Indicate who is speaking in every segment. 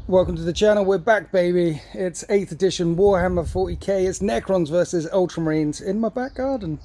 Speaker 1: Welcome to the channel. We're back, baby. It's 8th edition Warhammer 40k. It's Necrons versus Ultramarines in my back garden.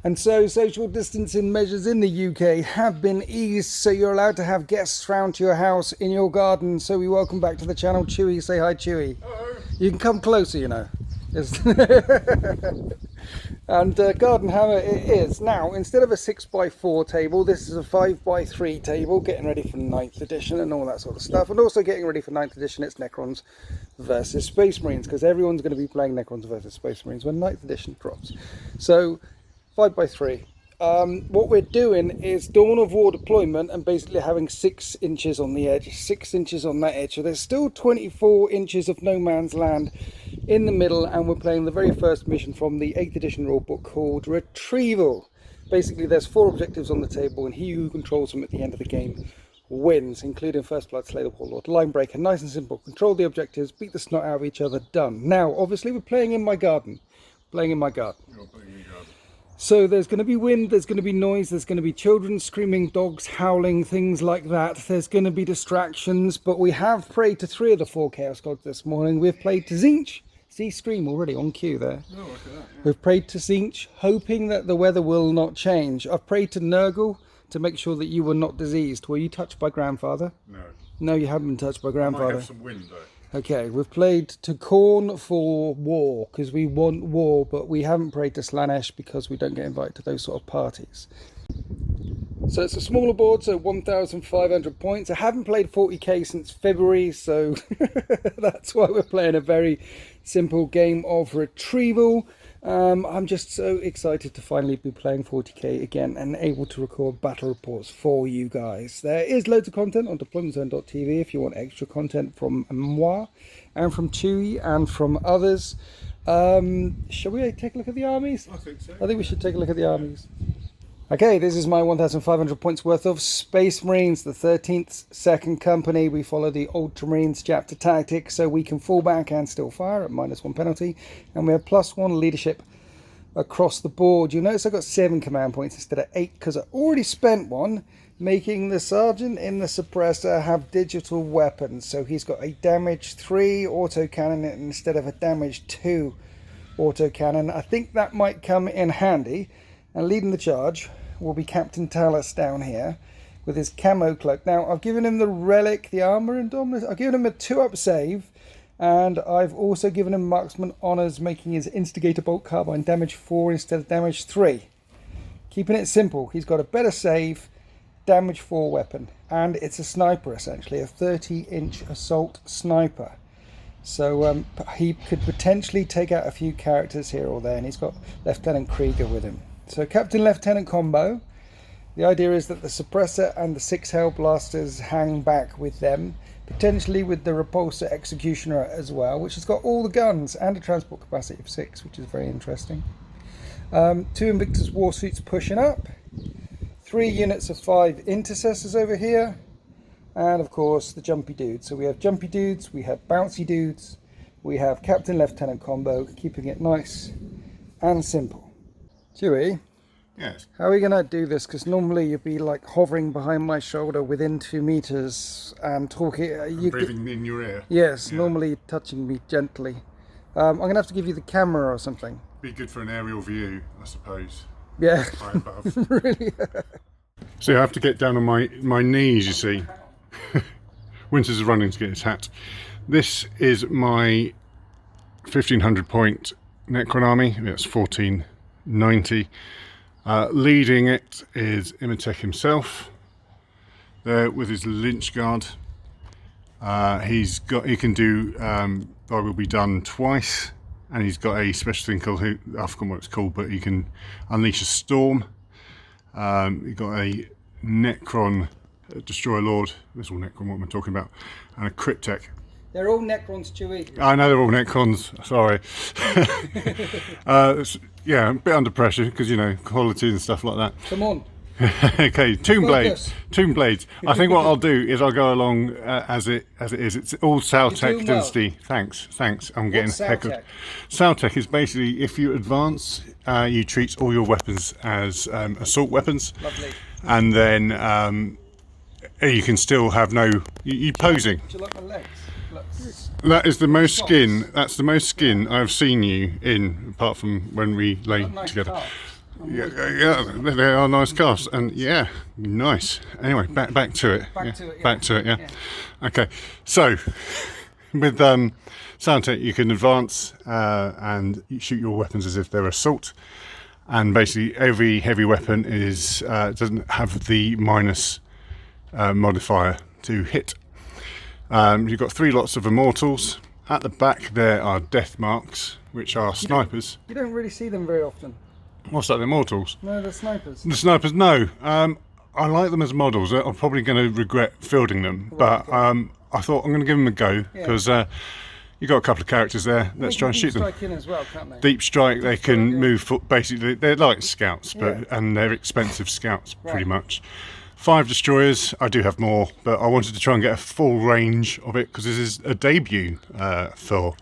Speaker 1: And so social distancing measures in the UK have been eased, so you're allowed to have guests round to your house in your garden. So we welcome back to the channel Chewy. Say hi, Chewy.
Speaker 2: Hello.
Speaker 1: You can come closer, you know. And GardenHammer it is. Now, instead of a 6x4 table, this is a 5x3 table, getting ready for 9th edition and all that sort of stuff. And also getting ready for 9th edition, it's Necrons versus Space Marines, because everyone's going to be playing Necrons versus Space Marines when 9th edition drops. So 5x3. What we're doing is Dawn of War deployment and basically having 6 inches on the edge, 6 inches on that edge. So there's still 24 inches of no man's land in the middle, and we're playing the very first mission from the 8th edition rulebook called Retrieval. Basically there's 4 objectives on the table, and he who controls them at the end of the game wins, including First Blood, Slay the Warlord, Line Breaker. Nice and simple. Control the objectives, beat the snot out of each other, done. Now obviously we're playing in my garden. You're playing in your garden. So there's going to be wind, there's going to be noise, there's going to be children screaming, dogs howling, things like that. There's going to be distractions, but we have prayed to 3 of the 4 Chaos Gods this morning. We've prayed to Tzeentch. See Scream already on cue there. Oh, look at that, yeah. We've prayed to Tzeentch, hoping that the weather will not change. I've prayed to Nurgle to make sure that you were not diseased. Were you touched by Grandfather? No. No, you haven't been touched by Grandfather. I might have some wind though. Okay, we've played to Khorne for war, because we want war, but we haven't prayed to Slaanesh because we don't get invited to those sort of parties. So it's a smaller board, so 1,500 points. I haven't played 40k since February, so that's why we're playing a very simple game of Retrieval. I'm just so excited to finally be playing 40k again and able to record battle reports for you guys. There is loads of content on deploymentzone.tv if you want extra content from moi and from Chewy and from others. Shall we take a look at the armies? I think so. I think we should take a look at the armies. Okay, this is my 1,500 points worth of Space Marines, the 13th 2nd Company. We follow the Ultramarines chapter tactic, so we can fall back and still fire at -1 penalty. And we have +1 leadership across the board. You'll notice I got 7 command points instead of 8, because I already spent 1, making the Sergeant in the Suppressor have digital weapons. So he's got a damage 3 autocannon instead of a damage 2 autocannon. I think that might come in handy. And leading the charge will be Captain Talus down here with his camo cloak. Now, I've given him the relic, the armor and dominance. I've given him a 2-up save, and I've also given him marksman honors, making his instigator bolt carbine damage 4 instead of damage 3. Keeping it simple, he's got a better save, damage 4 weapon, and it's a sniper essentially, a 30-inch assault sniper. So he could potentially take out a few characters here or there, and he's got Lieutenant Krieger with him. So Captain Lieutenant combo, the idea is that the Suppressor and the 6 Hell Blasters hang back with them, potentially with the Repulsor Executioner as well, which has got all the guns and a transport capacity of 6, which is very interesting. 2 Invictus Warsuits pushing up, 3 units of 5 Intercessors over here, and of course the Jumpy Dudes. So we have Jumpy Dudes, we have Bouncy Dudes, we have Captain Lieutenant combo, keeping it nice and simple. Chewy?
Speaker 2: Yes.
Speaker 1: How are we going to do this? Because normally you'd be like hovering behind my shoulder within 2 meters and talking.
Speaker 2: Breathing in your ear.
Speaker 1: Yes, yeah. Normally touching me gently. I'm going to have to give you the camera or something.
Speaker 2: Be good for an aerial view, I suppose.
Speaker 1: Yeah.
Speaker 2: High above.
Speaker 1: Really?
Speaker 2: So I have to get down on my knees, you see. Winters is running to get his hat. This is my 1,500 point Necron army. That's 1490. Leading it is Imatech himself, there with his Lynch Guard. He can do I will be done twice, and he's got a special thing called, I forgot what it's called, but he can unleash a storm. He got a Necron Destroyer Lord. This is all Necron, what am I talking about? And a Cryptek.
Speaker 1: They're all Necrons, Chewy.
Speaker 2: I know they're all Necrons, sorry. Yeah, a bit under pressure because, you know, quality and stuff like that.
Speaker 1: Come on.
Speaker 2: Okay, tomb
Speaker 1: Focus.
Speaker 2: blades. I think what I'll do is I'll go along as it is. It's all Saltec density.
Speaker 1: Well.
Speaker 2: Thanks. I'm getting
Speaker 1: What's
Speaker 2: heckled.
Speaker 1: Saltec?
Speaker 2: Saltec is basically if you advance, you treat all your weapons as assault weapons.
Speaker 1: Lovely.
Speaker 2: And then you can still have you posing.
Speaker 1: Do you like my legs? Look.
Speaker 2: That is the most skin. That's the most skin I've seen you in, apart from when we lay
Speaker 1: Nice
Speaker 2: together.
Speaker 1: calves.
Speaker 2: Yeah, they are nice calves, and yeah, nice. Anyway, back to it. Back to it. Yeah. Okay, so with Saltec, you can advance and you shoot your weapons as if they're assault, and basically every heavy weapon doesn't have the minus modifier to hit. You've got 3 lots of immortals. At the back there are death marks, which are snipers.
Speaker 1: You don't really see them very often.
Speaker 2: What's that, the immortals?
Speaker 1: No, they're snipers.
Speaker 2: The snipers, no. I like them as models. I'm probably going to regret fielding them, but I thought I'm going to give them a go because you've got a couple of characters there. Let's try and shoot them.
Speaker 1: Strike in as well, can't they?
Speaker 2: Deep strike, they can move. Basically, they're like scouts, and they're expensive scouts, pretty much. 5 destroyers. I do have more, but I wanted to try and get a full range of it because this is a debut for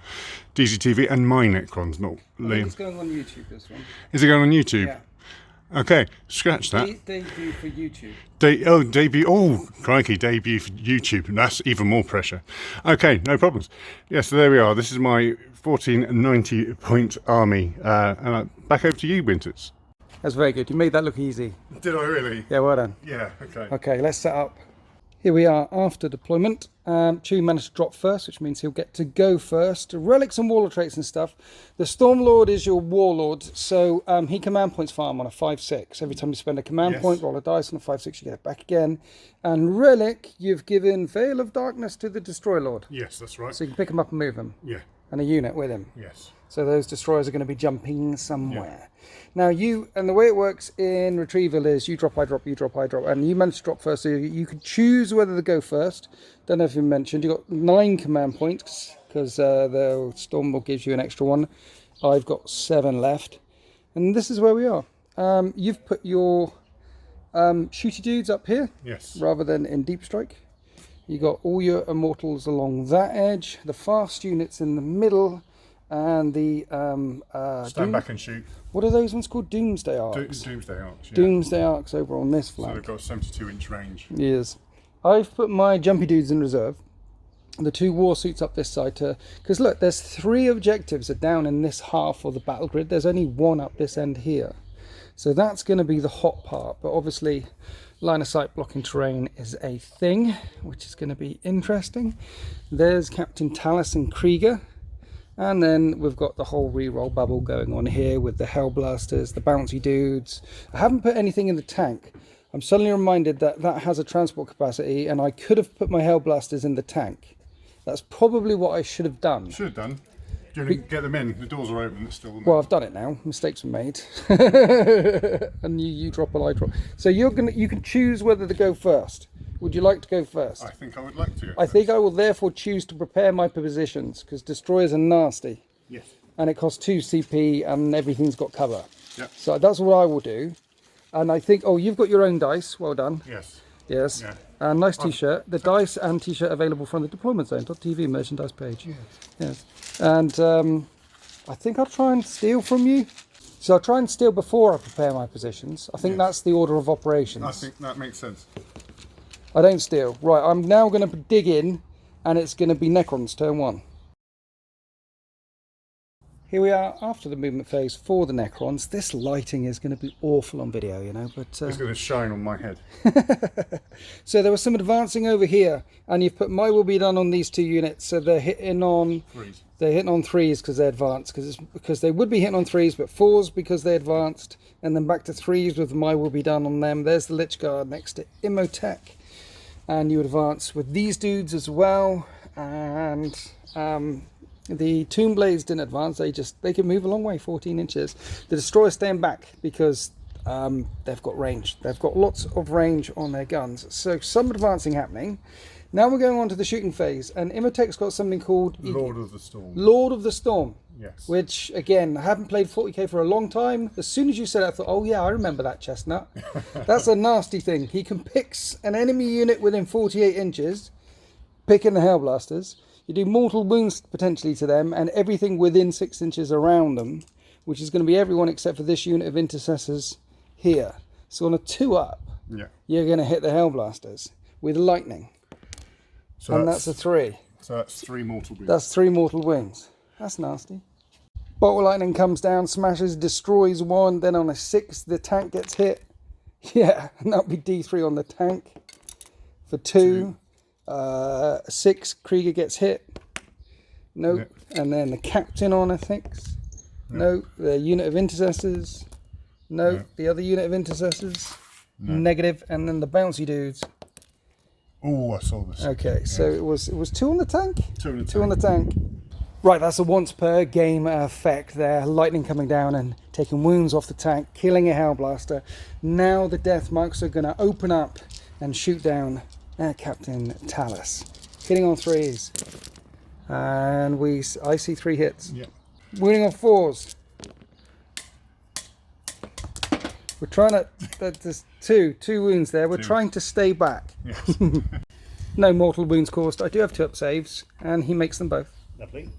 Speaker 2: DZTV and my Necrons, not Liam.
Speaker 1: It's going on YouTube, this one.
Speaker 2: Is it going on YouTube?
Speaker 1: Yeah.
Speaker 2: Okay, scratch that.
Speaker 1: Debut for YouTube.
Speaker 2: Debut. Oh, crikey, debut for YouTube. That's even more pressure. Okay, no problems. Yeah, so there we are. This is my 1490 point army. And back over to you, Winters.
Speaker 1: That's very good. You made that look easy.
Speaker 2: Did I really?
Speaker 1: Yeah, well done.
Speaker 2: Yeah, okay.
Speaker 1: Okay, let's set up. Here we are after deployment. Chewie managed to drop first, which means he'll get to go first. Relics and warlord traits and stuff. The Stormlord is your warlord, so he command points farm on a 5/6. Every time you spend a command point, roll a dice on a 5/6, you get it back again. And Relic, you've given Veil of Darkness to the Destroyer Lord.
Speaker 2: Yes, that's right.
Speaker 1: So you can pick him up and move him.
Speaker 2: Yeah.
Speaker 1: And a unit with him.
Speaker 2: Yes.
Speaker 1: So those destroyers are going to be jumping somewhere. Now and the way it works in Retrieval is you drop, I drop, you drop, I drop, and you managed to drop first, so you could choose whether to go first. Don't know if you mentioned, you've got 9 command points, because the Stormlord gives you an extra 1. I've got 7 left. And this is where we are. You've put your shooty dudes up here, rather than in deep strike. You got all your immortals along that edge, the fast units in the middle, and the
Speaker 2: stand back and shoot.
Speaker 1: What are those ones called? Doomsday Arcs.
Speaker 2: Doomsday Arcs. Yeah.
Speaker 1: Doomsday Arcs over on this flank.
Speaker 2: So they've got 72-inch range.
Speaker 1: Yes. I've put my jumpy dudes in reserve. The 2 war suits up this side because look, there's 3 objectives are down in this half of the battle grid. There's only 1 up this end here. So that's going to be the hot part. But obviously, line of sight blocking terrain is a thing, which is going to be interesting. There's Captain Tallis and Krieger. And then we've got the whole reroll bubble going on here with the Hellblasters, the bouncy dudes. I haven't put anything in the tank. I'm suddenly reminded that that has a transport capacity, and I could have put my Hellblasters in the tank. That's probably what I should have done.
Speaker 2: Should have done. Do you want to get them in? The doors are open. It's still.
Speaker 1: Well, I've done it now. Mistakes were made. And you drop and I drop. So you can choose whether to go first. Would you like to go first?
Speaker 2: I think I would like to go
Speaker 1: I think I will therefore choose to prepare my positions, because destroyers are nasty.
Speaker 2: Yes.
Speaker 1: And it costs 2 CP and everything's got cover.
Speaker 2: Yep.
Speaker 1: So that's what I will do. And I think, oh, you've got your own dice. Well done.
Speaker 2: Yes.
Speaker 1: Yes.
Speaker 2: Yeah.
Speaker 1: Nice t-shirt. The dice and t-shirt available from the deployment zone.tv merchandise page. Yes. And I think I'll try and steal from you. So I'll try and steal before I prepare my positions. I think that's the order of operations.
Speaker 2: I think that makes sense.
Speaker 1: I don't steal. Right, I'm now going to dig in, and it's going to be Necrons Turn One. Here we are after the movement phase for the Necrons. This lighting is going to be awful on video, you know, but...
Speaker 2: It's going to shine on my head.
Speaker 1: So there was some advancing over here, and you've put my will be done on these 2 units, so they're hitting on...
Speaker 2: 3s.
Speaker 1: They're hitting on 3s because they're advanced, because they would be hitting on 3s, but 4s because they're advanced, and then back to 3s with my will be done on them. There's the Lich Guard next to Imhotep. And you advance with these dudes as well, and the Tomb Blades didn't advance. They can move a long way, 14 inches. The Destroyers staying back because they've got range. They've got lots of range on their guns, so some advancing happening. Now we're going on to the shooting phase, and Imhotep's got something called
Speaker 2: Lord of the Storm.
Speaker 1: Lord of the Storm.
Speaker 2: Yes.
Speaker 1: Which, again, I haven't played 40k for a long time. As soon as you said it, I thought, oh yeah, I remember that chestnut. That's a nasty thing. He can pick an enemy unit within 48 inches, picking the Hellblasters. You do mortal wounds potentially to them, and everything within 6 inches around them, which is going to be everyone except for this unit of Intercessors here. So on a 2-up, you're going to hit the Hellblasters with lightning.
Speaker 2: So
Speaker 1: and that's a 3.
Speaker 2: So that's 3 mortal wounds.
Speaker 1: That's 3 mortal wounds. That's nasty. Bolt of lightning comes down, smashes, destroys 1. Then on a 6, the tank gets hit. Yeah, and that'll be D3 on the tank. For 2. 6, Krieger gets hit. Nope. Yep. And then the captain on a 6. Nope. The unit of Intercessors. Nope. Yep. The other unit of Intercessors. Nope. Negative. And then the bouncy dudes.
Speaker 2: Oh, I saw this.
Speaker 1: Okay, so it was 2 on the tank?
Speaker 2: 2 on the tank.
Speaker 1: 2 on the tank. Right, that's a once per game effect there. Lightning coming down and taking wounds off the tank, killing a Hellblaster. Now the death marks are going to open up and shoot down Captain Talus. Hitting on 3s. And I see 3 hits.
Speaker 2: Yep.
Speaker 1: Wounding on 4s. We're trying to, there's 2 wounds there. We're trying to stay back.
Speaker 2: Yes.
Speaker 1: No mortal wounds caused. I do have 2-up saves, and he makes them both.
Speaker 2: Lovely.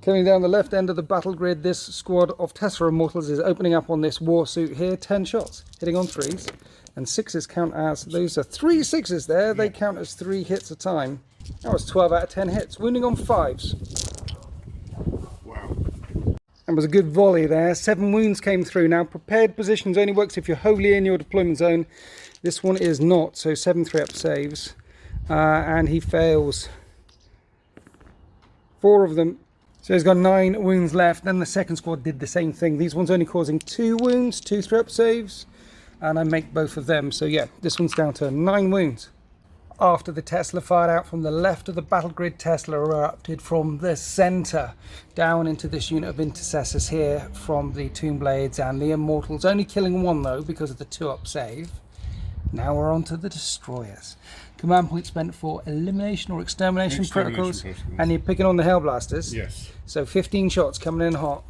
Speaker 1: Coming down the left end of the battle grid, this squad of Tessera Mortals is opening up on this war suit here. 10 shots, hitting on 3s. And 6s count as, those are 3 6s there. They count as 3 hits a time. That was 12 out of 10 hits. Wounding on 5s.
Speaker 2: Wow.
Speaker 1: That was a good volley there. 7 wounds came through. Now, prepared positions only works if you're wholly in your deployment zone. This one is not, so 7 3-up saves. And he fails 4 of them. So he's got 9 wounds left. Then the second squad did the same thing. These ones only causing 2 wounds, 2 3-up saves. And I make both of them. So yeah, this one's down to 9 wounds. After the Tesla fired out from the left of the battle grid, Tesla erupted from the center down into this unit of Intercessors here from the Tomb Blades and the Immortals. Only killing 1 though because of the 2-up save. Now we're on to the Destroyers. Command point spent for elimination or extermination protocols. And you're picking on the Hellblasters.
Speaker 2: Yes.
Speaker 1: So 15 shots coming in hot.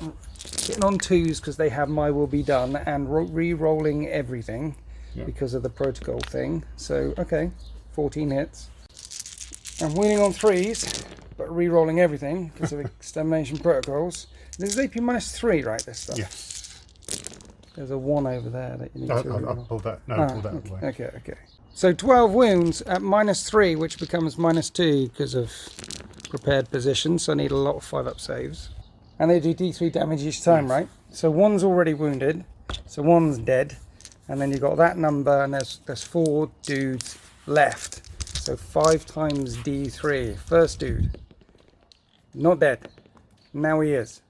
Speaker 1: Hitting on 2s because they have My Will Be Done. And re-rolling everything because of the protocol thing. So, okay. 14 hits. And winning on 3s, but re-rolling everything because of extermination protocols. This is AP -3, right, this stuff?
Speaker 2: Yes.
Speaker 1: There's a 1 over there that you need to re-roll.
Speaker 2: I'll pull that. No, pull that away.
Speaker 1: Okay. So 12 wounds at -3, which becomes -2 because of prepared positions. So I need a lot of 5-up saves. And they do D3 damage each time, right? So 1's already wounded. So 1's dead. And then you've got that number, and there's 4 dudes left. So 5 times D3. First dude. Not dead. Now he is.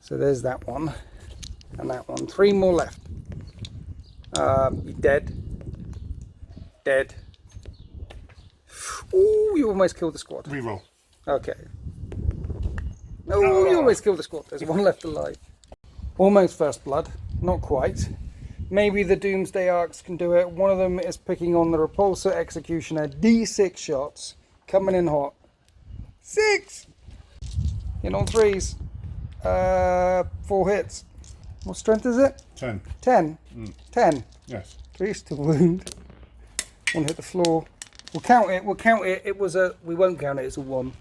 Speaker 1: So there's that one. And that one. 3 more left. Dead. Dead. Oh, you almost killed the squad.
Speaker 2: Reroll.
Speaker 1: Okay. No, you almost killed the squad. There's 1 left alive. Almost first blood. Not quite. Maybe the Doomsday Arcs can do it. One of them is picking on the Repulsor Executioner. D6 shots. Coming in hot. 6! In on 3s. 4 hits. What strength is it?
Speaker 2: 10.
Speaker 1: 10. 10.
Speaker 2: Yes.
Speaker 1: 3's to wound. 1 hit the floor. We'll count it. It was a... We won't count it. It's a 1.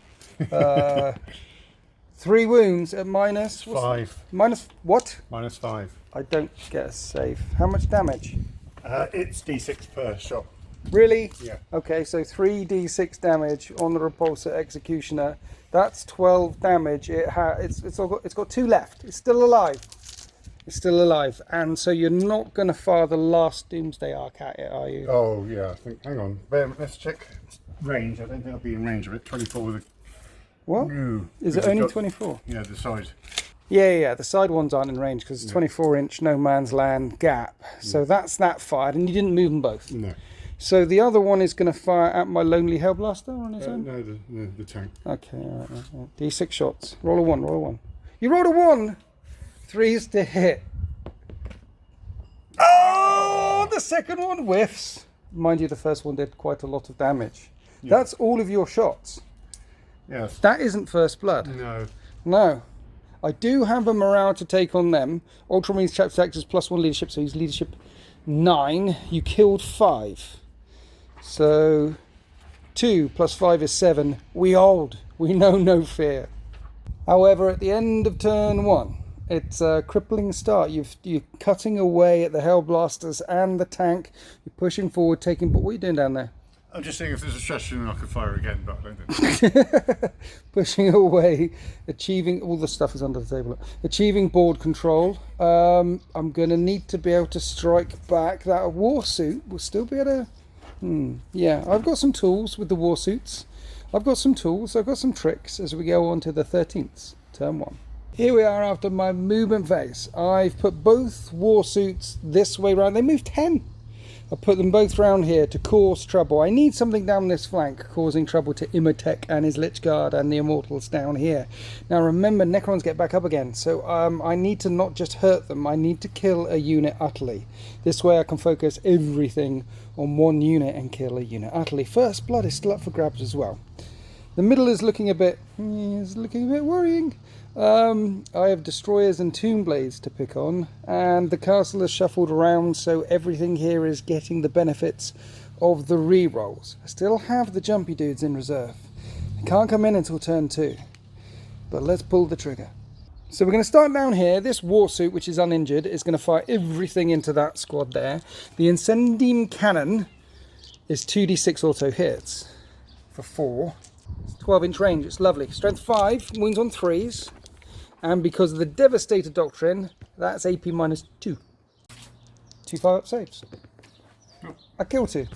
Speaker 1: 3 wounds at minus...
Speaker 2: 5.
Speaker 1: Minus what?
Speaker 2: -5.
Speaker 1: I don't get a save. How much damage?
Speaker 2: It's D6 per shot.
Speaker 1: Really?
Speaker 2: Yeah.
Speaker 1: Okay, so 3d6 damage on the Repulsor Executioner. That's 12 damage. It's got 2 left. It's still alive. It's still alive. And so you're not going to fire the last Doomsday Arc at it, are you?
Speaker 2: Oh yeah, I think. Hang on. Let's check range. I don't think I'll be in range of it. 24 with a...
Speaker 1: What?
Speaker 2: No.
Speaker 1: Is it only 24?
Speaker 2: Yeah, the side.
Speaker 1: Yeah. The side ones aren't in range because it's 24-inch no man's land gap. So that's that fired, and you didn't move them both.
Speaker 2: No.
Speaker 1: So the other one is going to fire at my lonely Hellblaster on his own?
Speaker 2: No, the tank.
Speaker 1: Okay, all right. D6 shots. Roll a 1. You rolled a 1! 3's to hit. Oh, the second one whiffs. Mind you, the first one did quite a lot of damage.
Speaker 2: Yeah.
Speaker 1: That's all of your shots.
Speaker 2: Yes.
Speaker 1: That isn't first blood.
Speaker 2: No.
Speaker 1: No. I do have a morale to take on them. Ultramarines chapter tactics +1 leadership, so he's leadership 9. You killed 5. So 2 + 5 is 7. We hold. We know no fear. However, at the end of turn 1, it's a crippling start. You're cutting away at the Hellblasters and the tank. You're pushing forward, taking... But what are you doing down there?
Speaker 2: I'm just seeing if there's a stretch and I could fire again, but I don't think.
Speaker 1: Pushing away, achieving... All the stuff is under the table. Achieving board control. I'm going to need to be able to strike back. That war suit will still be able to... Yeah, I've got some tools with the war suits. I've got some tools. I've got some tricks as we go on to the 13th, turn 1. Here we are after my movement phase. I've put both war suits this way round. They moved 10. I put them both round here to cause trouble. I need something down this flank causing trouble to Imhotep and his Lich Guard and the Immortals down here. Now remember, Necrons get back up again, so I need to not just hurt them, I need to kill a unit utterly. This way I can focus everything on one unit and kill a unit utterly. First blood is still up for grabs as well. The middle is looking a bit worrying. I have destroyers and tomb blades to pick on, and the castle is shuffled around, so everything here is getting the benefits of the re-rolls. I still have the jumpy dudes in reserve. I can't come in until turn 2, but let's pull the trigger. So we're going to start down here. This war suit, which is uninjured, is going to fire everything into that squad there. The Incendium cannon is 2d6 auto hits for 4. 12-inch range, it's lovely. Strength 5, wounds on 3s. And because of the Devastator Doctrine, that's AP -2. 2 5-up saves. I kill 2.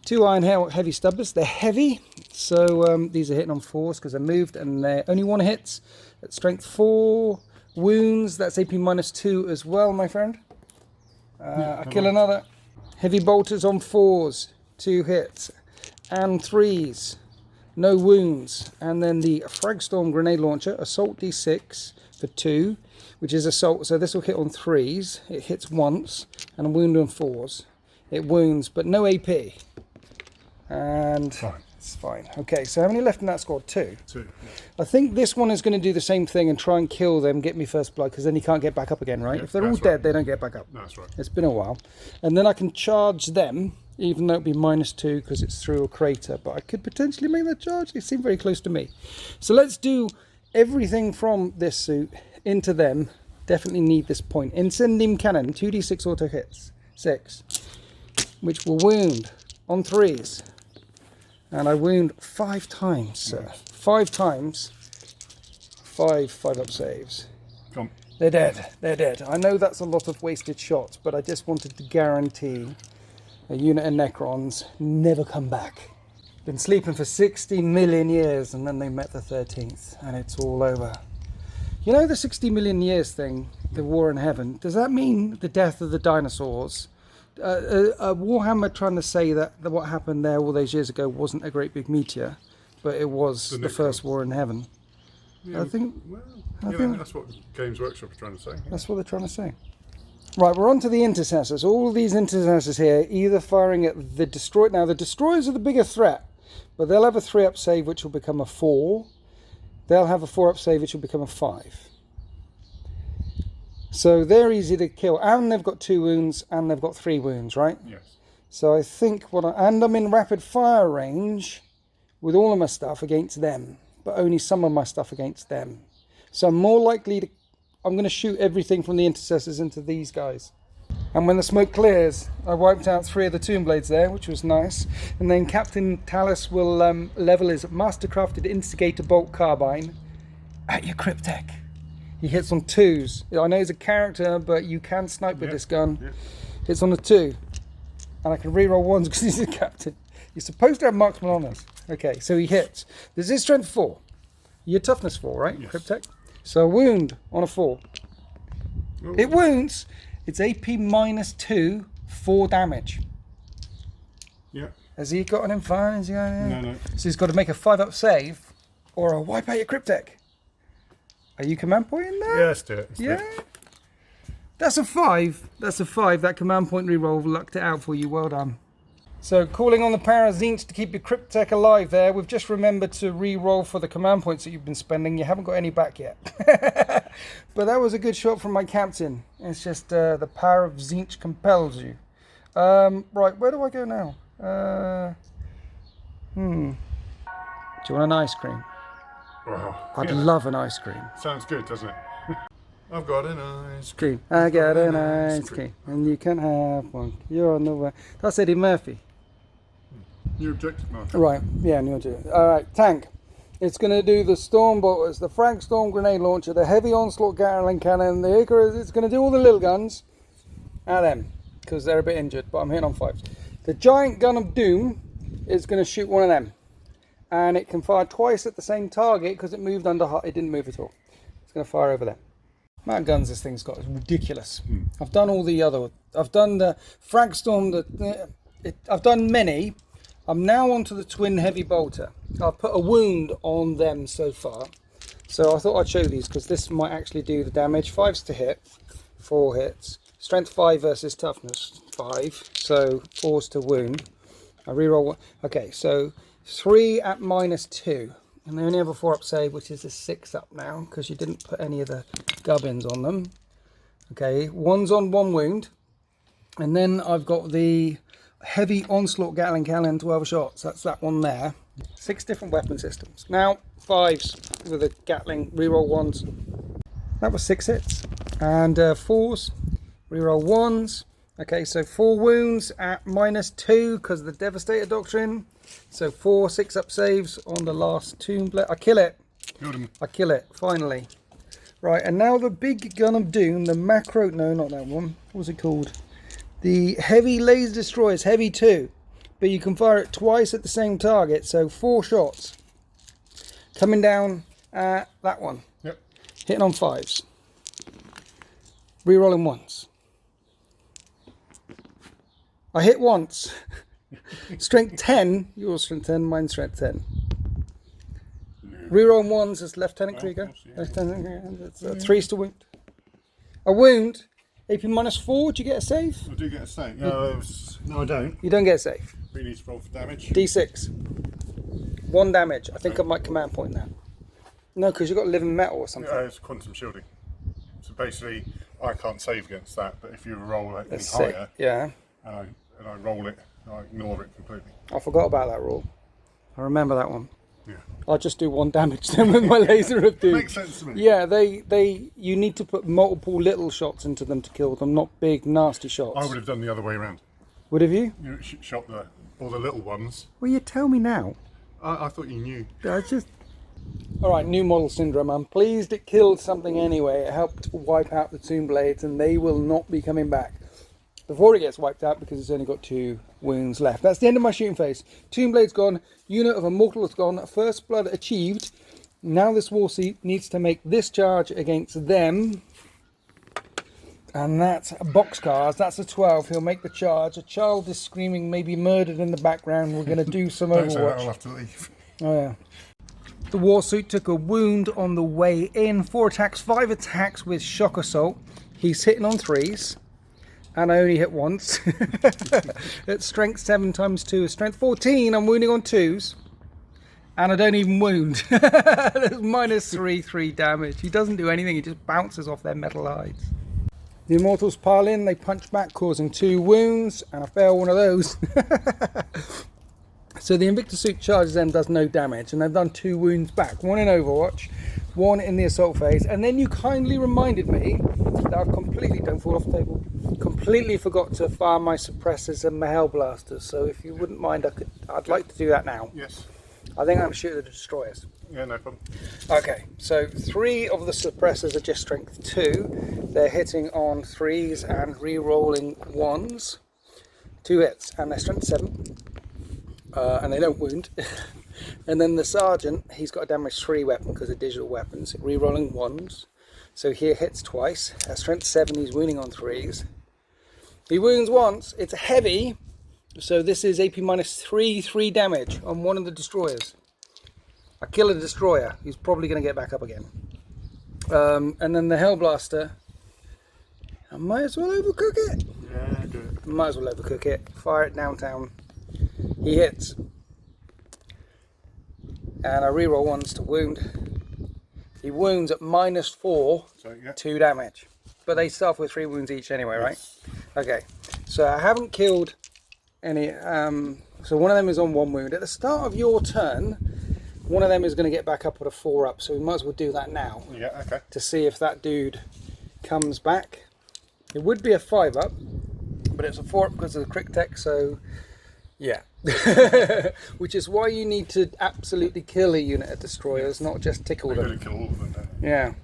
Speaker 1: 2 Iron Heavy Stubbers. They're heavy, so these are hitting on 4s because they're moved, and they're only 1 hits. At strength 4, wounds, that's AP -2 as well, my friend. I kill another. Heavy Bolters on 4s, 2 hits. And 3s. No wounds. And then the Fragstorm Grenade Launcher, Assault D6 for 2, which is Assault, so this will hit on 3s. It hits once, and a wound on 4s. It wounds, but no AP. And
Speaker 2: Fine.
Speaker 1: it's fine. Okay, so how many left in that squad? 2.
Speaker 2: 2. Yeah.
Speaker 1: I think this one is going to do the same thing and try and kill them, get me first blood, because then he can't get back up again, right?
Speaker 2: Yeah,
Speaker 1: if they're all dead, they don't get back up.
Speaker 2: That's right.
Speaker 1: It's been a while. And then I can charge them, even though it'd be -2 because it's through a crater, but I could potentially make that charge. They seem very close to me. So let's do everything from this suit into them. Definitely need this point. Incendium cannon, 2d6 auto hits, 6, which will wound on 3s. And I wound 5 times, sir. Nice. 5 times, 5-up saves.
Speaker 2: Come.
Speaker 1: They're dead, they're dead. I know that's a lot of wasted shots, but I just wanted to guarantee a unit of Necrons never come back. Been sleeping for 60 million years, and then they met the 13th, and it's all over. You know the 60 million years thing, the war in heaven, does that mean the death of the dinosaurs? Warhammer trying to say that what happened there all those years ago wasn't a great big meteor, but it was the first war in heaven.
Speaker 2: Yeah,
Speaker 1: I think
Speaker 2: that's what Games Workshop are trying to say. Yeah.
Speaker 1: That's what they're trying to say. Right, we're on to the Intercessors. All these Intercessors here, either firing at the Destroyer. Now, the Destroyers are the bigger threat, but they'll have a 3-up save, which will become a 4. They'll have a 4-up save, which will become a 5. So they're easy to kill, and they've got 2 wounds, and they've got 3 wounds, right?
Speaker 2: Yes.
Speaker 1: So I think and I'm in rapid fire range with all of my stuff against them, but only some of my stuff against them. So I'm more likely to... I'm going to shoot everything from the Intercessors into these guys. And when the smoke clears, I wiped out 3 of the Tomb Blades there, which was nice. And then Captain Talus will level his Mastercrafted Instigator Bolt Carbine at your Cryptek. He hits on 2s. I know he's a character, but you can snipe with this gun. Yeah. Hits on a 2. And I can reroll 1s because he's a captain. You're supposed to have marksman on us. Okay, so he hits. This is strength 4. Your toughness 4, right?
Speaker 2: Yes.
Speaker 1: Cryptek. So wound on a 4.
Speaker 2: Oh.
Speaker 1: It wounds. It's AP -2, 4 damage.
Speaker 2: Yeah.
Speaker 1: Has he got an infire?
Speaker 2: No.
Speaker 1: So he's got to make a 5-up save, or I'll wipe out your Cryptek. Are you command point in there?
Speaker 2: Yeah, let's do it.
Speaker 1: Yeah. That's a 5. That's a 5. That command point reroll lucked it out for you. Well done. So calling on the power of Tzeentch to keep your crypt tech alive there. We've just remembered to re-roll for the command points that you've been spending. You haven't got any back yet. But that was a good shot from my captain. It's just the power of Tzeentch compels you. Right, where do I go now? Do you want an ice cream?
Speaker 2: Wow.
Speaker 1: I'd love an ice cream.
Speaker 2: Sounds good, doesn't it? I've got an ice cream.
Speaker 1: I got an ice cream, and you can have one. You're on the way. That's Eddie Murphy.
Speaker 2: New objective marker.
Speaker 1: Right, yeah, new objective. Alright, tank. It's going to do the storm bolters, the frag storm grenade launcher, the heavy onslaught Gatling cannon, the Icarus. It's going to do all the little guns at them, because they're a bit injured, but I'm hitting on 5s. The giant gun of doom is going to shoot one of them. And it can fire twice at the same target because it moved under. It didn't move at all. It's going to fire over there. The amount of guns this thing's got is ridiculous. I've done all the other. I've done the frag storm. I've done many. I'm now onto the twin heavy bolter. I've put a wound on them so far. So I thought I'd show these because this might actually do the damage. 5s to hit, 4 hits. Strength 5 versus toughness 5. So 4s to wound. I reroll one. Okay, so 3 at -2, and they only have a 4-up save, which is a 6 up now because you didn't put any of the gubbins on them. Okay, 1's on 1 wound, and then I've got the heavy onslaught Gatling cannon, 12 shots. That's that one there. 6 different weapon systems. Now 5s with a Gatling, reroll 1s. That was 6 hits, and 4s, reroll 1s. Okay, so 4 wounds at -2 because of the Devastator Doctrine. So 4 6-up saves on the last tomb blade. I kill it. I kill it, finally. Right, and now the big gun of doom, the macro, no, not that one. What was it called? The heavy laser destroyers, heavy 2. But you can fire it twice at the same target, so 4 shots. Coming down at that one.
Speaker 2: Yep.
Speaker 1: Hitting on 5s. Rerolling 1s. I hit once. Strength 10. Yours strength 10, mine strength 10. Reroll 1s as Lieutenant Krieger. Lieutenant Krieger. That's 3s to wound. A wound. AP -4. Do you get a save?
Speaker 2: I do get a save. No, I don't.
Speaker 1: You don't get a save.
Speaker 2: We need to roll for damage.
Speaker 1: D6. 1 damage. I think I might command point that. No, because you've got living metal or something.
Speaker 2: It's quantum shielding. So basically, I can't save against that, but if you roll it any
Speaker 1: That's
Speaker 2: higher,
Speaker 1: sick. Yeah.
Speaker 2: and I roll it, I ignore it completely.
Speaker 1: I forgot about that rule. I remember that one.
Speaker 2: Yeah.
Speaker 1: I'll just do 1 damage then with my laser of doom.
Speaker 2: Makes sense to me.
Speaker 1: Yeah, you need to put multiple little shots into them to kill them, not big nasty shots.
Speaker 2: I would have done the other way around.
Speaker 1: Would have you?
Speaker 2: You shot all the little ones.
Speaker 1: Well, you tell me now.
Speaker 2: I thought you knew.
Speaker 1: I just. All right, new model syndrome. I'm pleased it killed something anyway. It helped wipe out the tomb blades, and they will not be coming back before it gets wiped out because it's only got 2 wounds left. That's the end of my shooting phase. Tomb blade's gone. Unit of Immortal is gone. First blood achieved. Now this war seat needs to make this charge against them. And that's a boxcars. That's a 12. He'll make the charge. A child is screaming, maybe murdered in the background. We're going to do some
Speaker 2: Don't say that,
Speaker 1: Overwatch.
Speaker 2: I'll have to leave.
Speaker 1: Oh, yeah. The warsuit took a wound on the way in. 4 attacks, 5 attacks with shock assault. He's hitting on 3s. And I only hit once. It's strength 7 times 2 is strength 14. I'm wounding on 2s. And I don't even wound. There's -3 damage. He doesn't do anything. He just bounces off their metal hides. The Immortals pile in. They punch back, causing 2 wounds. And I fail one of those. So the Invictus suit charges them, does no damage. And they've done 2 wounds back. 1 in Overwatch, 1 in the assault phase. And then you kindly reminded me that I've completely, don't fall off the table, completely forgot to fire my suppressors and my hell blasters. So if you wouldn't mind, I'd like to do that now.
Speaker 2: Yes.
Speaker 1: I think I'm going to shoot the destroyers.
Speaker 2: Yeah, no problem.
Speaker 1: Okay, so 3 of the suppressors are just strength 2. They're hitting on 3s and re-rolling 1s. 2 hits, and they're strength 7. And they don't wound. And then the sergeant, he's got a damage 3 weapon because of digital weapons, re-rolling 1s. So he hits twice. At strength 7, he's wounding on 3s. He wounds once. It's heavy, so this is AP -3 damage on 1 of the destroyers. I kill a destroyer. He's probably going to get back up again. And then the Hellblaster, I might as well overcook it.
Speaker 2: Yeah, do it.
Speaker 1: Might as well overcook it. Fire it downtown. He hits. And I reroll ones to wound. He wounds at -4,
Speaker 2: So, yeah.
Speaker 1: 2 damage. But they start with 3 wounds each anyway, right? Okay. So I haven't killed any. So one of them is on 1 wound. At the start of your turn, one of them is going to get back up with a 4 up. So we might as well do that now.
Speaker 2: Yeah, okay.
Speaker 1: To see if that dude comes back. It would be a 5 up, but it's a 4 up because of the crit tech. So yeah. Which is why you need to absolutely kill a unit of destroyers, not just tickle them.
Speaker 2: You've got to kill all of them, don't you?
Speaker 1: Yeah.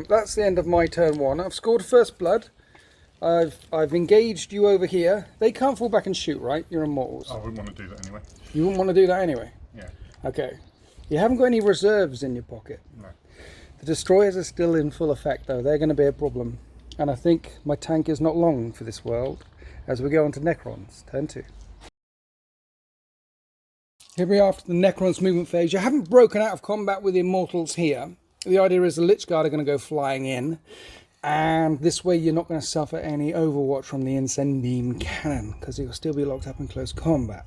Speaker 1: That's the end of my turn 1. I've scored first blood. I've engaged you over here. They can't fall back and shoot, right? You're immortals.
Speaker 2: I wouldn't want to do that anyway.
Speaker 1: You wouldn't want to do that anyway?
Speaker 2: Yeah.
Speaker 1: Okay. You haven't got any reserves in your pocket.
Speaker 2: No.
Speaker 1: The destroyers are still in full effect though. They're going to be a problem. And I think my tank is not long for this world as we go on to Necrons, turn 2. Here we are after the Necrons movement phase. You haven't broken out of combat with the Immortals here. The idea is the Lich Guard are going to go flying in. And this way you're not going to suffer any overwatch from the Incendium Cannon, because you'll still be locked up in close combat.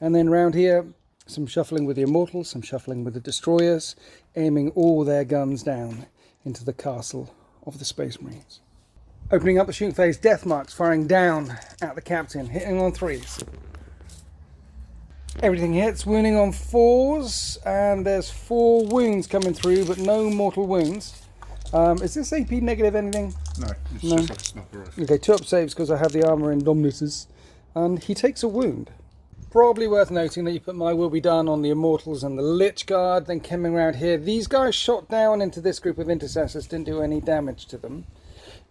Speaker 1: And then round here, some shuffling with the Immortals, some shuffling with the Destroyers, aiming all their guns down into the castle of the Space Marines. Opening up the shooting phase, Death Marks firing down at the Captain, hitting on 3s. Everything hits, wounding on 4s, and there's 4 wounds coming through, but no mortal wounds. Is this AP negative anything?
Speaker 2: No, it's
Speaker 1: No.
Speaker 2: just like a sniper rifle.
Speaker 1: Okay, 2 up saves because I have the armour Indominuses, and he takes a wound. Probably worth noting that you put My Will Be Done on the Immortals and the Lich Guard, then coming around here. These guys shot down into this group of Intercessors, didn't do any damage to them.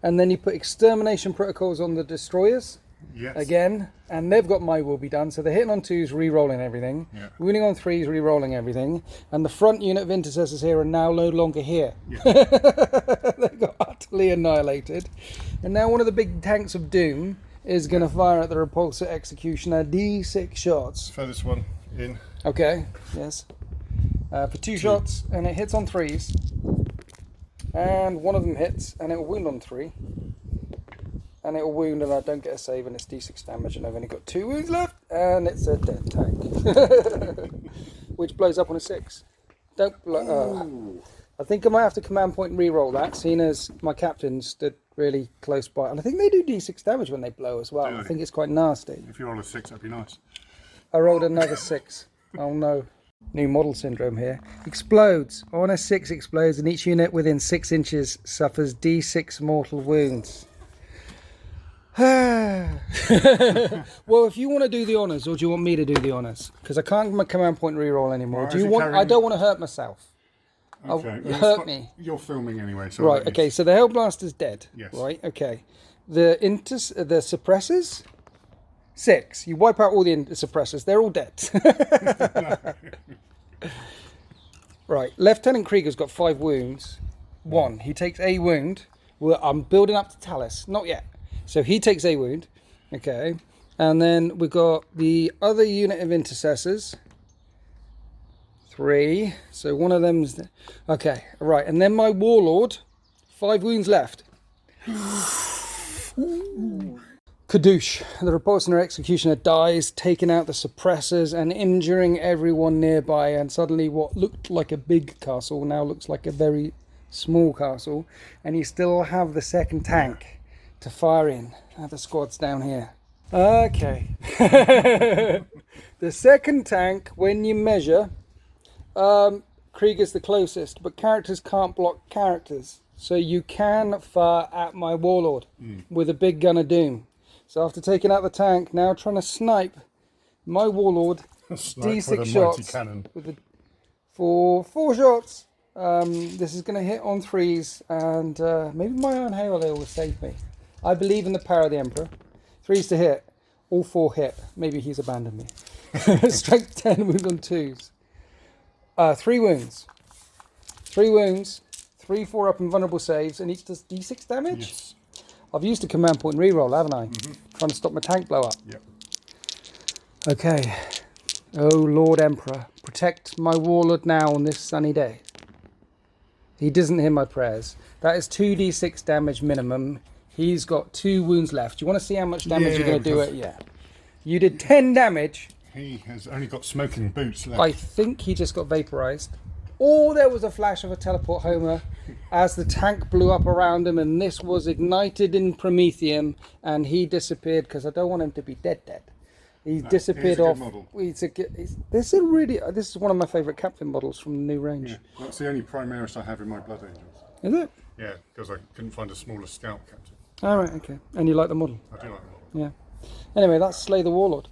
Speaker 1: And then you put Extermination Protocols on the Destroyers.
Speaker 2: Yes.
Speaker 1: Again, and they've got My Will Be Done, so they're hitting on 2s, re-rolling everything,
Speaker 2: Yeah.
Speaker 1: wounding on 3s, re-rolling everything, and the front unit of Intercessors here are now no longer here.
Speaker 2: Yeah.
Speaker 1: They got utterly annihilated, and now one of the big tanks of doom is going to fire at the Repulsor Executioner D6 shots.
Speaker 2: Furthest one in.
Speaker 1: Okay, yes, for 2 shots, and it hits on 3s, and one of them hits, and it will wound on 3. And it'll wound and I don't get a save and it's D6 damage and I've only got 2 wounds left and it's a dead tank. Which blows up on a 6. Don't blow. I think I might have to command point and re-roll that, seeing as my captain stood really close by. And I think they do D6 damage when they blow as well.
Speaker 2: Do
Speaker 1: I
Speaker 2: they?
Speaker 1: think it's quite nasty.
Speaker 2: If you roll a 6, that'd be nice.
Speaker 1: I rolled another 6. Oh no. New model syndrome here. Explodes. On a 6 explodes and each unit within 6 inches suffers D6 mortal wounds. Well, if you want to do the honours, or do you want me to do the honours? Because I can't command point reroll anymore.
Speaker 2: Right,
Speaker 1: Do
Speaker 2: is
Speaker 1: you
Speaker 2: he
Speaker 1: want?
Speaker 2: carrying-
Speaker 1: I don't want to hurt myself.
Speaker 2: Okay.
Speaker 1: You hurt me.
Speaker 2: You're filming anyway, so
Speaker 1: Right. Okay. So the Hellblaster's dead.
Speaker 2: Yes.
Speaker 1: Right. Okay. The suppressors. 6. You wipe out all the suppressors. They're all dead. Right. Lieutenant Krieger's got 5 wounds. 1. He takes a wound. Well, I'm building up to Talus. Not yet. So he takes a wound, okay, and then we've got the other unit of Intercessors, 3, so one of them's, okay, right, and then my Warlord, 5 wounds left. Kadoosh, the Repulsor Executioner dies, taking out the suppressors and injuring everyone nearby, and suddenly what looked like a big castle now looks like a very small castle, and you still have the second tank to fire in. The squad's down here. Okay. The second tank, when you measure, Krieger's the closest, but characters can't block characters. So you can fire at my Warlord with a big gun of doom. So after taking out the tank, now trying to snipe my Warlord, D6
Speaker 2: with a
Speaker 1: shots
Speaker 2: mighty cannon.
Speaker 1: for 4 shots. This is going to hit on 3s, and maybe my Iron Hail will save me. I believe in the power of the Emperor. 3s to hit. All 4 hit. Maybe he's abandoned me. Strength 10, wound on 2s. 3 wounds. 3 wounds. 3 4 up invulnerable saves, and each does D6 damage?
Speaker 2: Yes.
Speaker 1: I've used a command point reroll, haven't I? Trying to stop my tank blow up.
Speaker 2: Yep.
Speaker 1: Okay. Oh, Lord Emperor, protect my Warlord now on this sunny day. He doesn't hear my prayers. That is 2d6 damage minimum. He's got 2 wounds left. Do you want to see how much damage
Speaker 2: Yeah,
Speaker 1: you're going to do
Speaker 2: because-
Speaker 1: it? Yeah. You did 10 damage
Speaker 2: He has only got smoking boots left.
Speaker 1: I think he just got vaporized. Or there was a flash of a teleport Homer as the tank blew up around him, and this was ignited in Prometheum, and he disappeared because I don't want him to be dead. He disappeared off. This is one of my favourite captain models from the new range.
Speaker 2: Yeah, that's the only Primaris I have in my Blood Angels.
Speaker 1: Is it?
Speaker 2: Yeah, because I couldn't find a smaller scout captain.
Speaker 1: All right, okay. And you like the model?
Speaker 2: I do like the model.
Speaker 1: Yeah. Anyway, that's Slay the Warlord.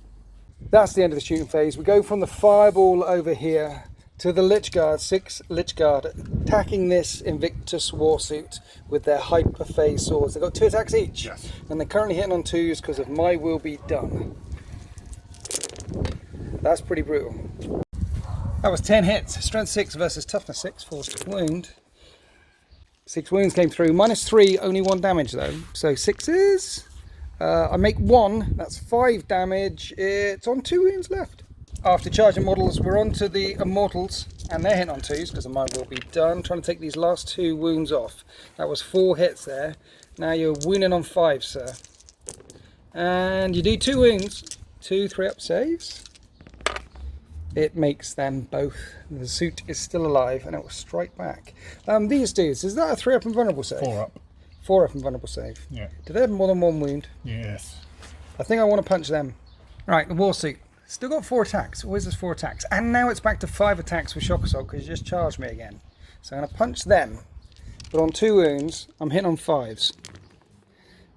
Speaker 1: That's the end of the shooting phase. We go from the fireball over here to the Lich Guard, 6 Lich Guard, attacking this Invictus Warsuit with their hyper phase swords. They've got 2 attacks each.
Speaker 2: Yes.
Speaker 1: And they're currently hitting on 2s because of My Will Be Done. That's pretty brutal. That was 10 hits. Strength 6 versus Toughness 6, forced wound. 6 wounds came through. -3, only 1 damage though. So 6s. I make 1, that's 5 damage. It's on 2 wounds left. After charging models, we're on to the Immortals, and they're hitting on 2s because Mine Will Be Done. Trying to take these last 2 wounds off. That was 4 hits there. Now you're wounding on 5, sir. And you do 2 wounds. 2 3-up saves. It makes them both. The suit is still alive, and it will strike back. These dudes, is that a 3-up and vulnerable save?
Speaker 2: 4-up.
Speaker 1: 4-up and vulnerable save.
Speaker 2: Yeah.
Speaker 1: Do they have more than 1 wound?
Speaker 2: Yes.
Speaker 1: I think I want to punch them. Right, the Warsuit. Still got 4 attacks. Always has 4 attacks. And now it's back to 5 attacks with Shock Assault because you just charged me again. So I'm going to punch them. But on 2 wounds, I'm hitting on 5s.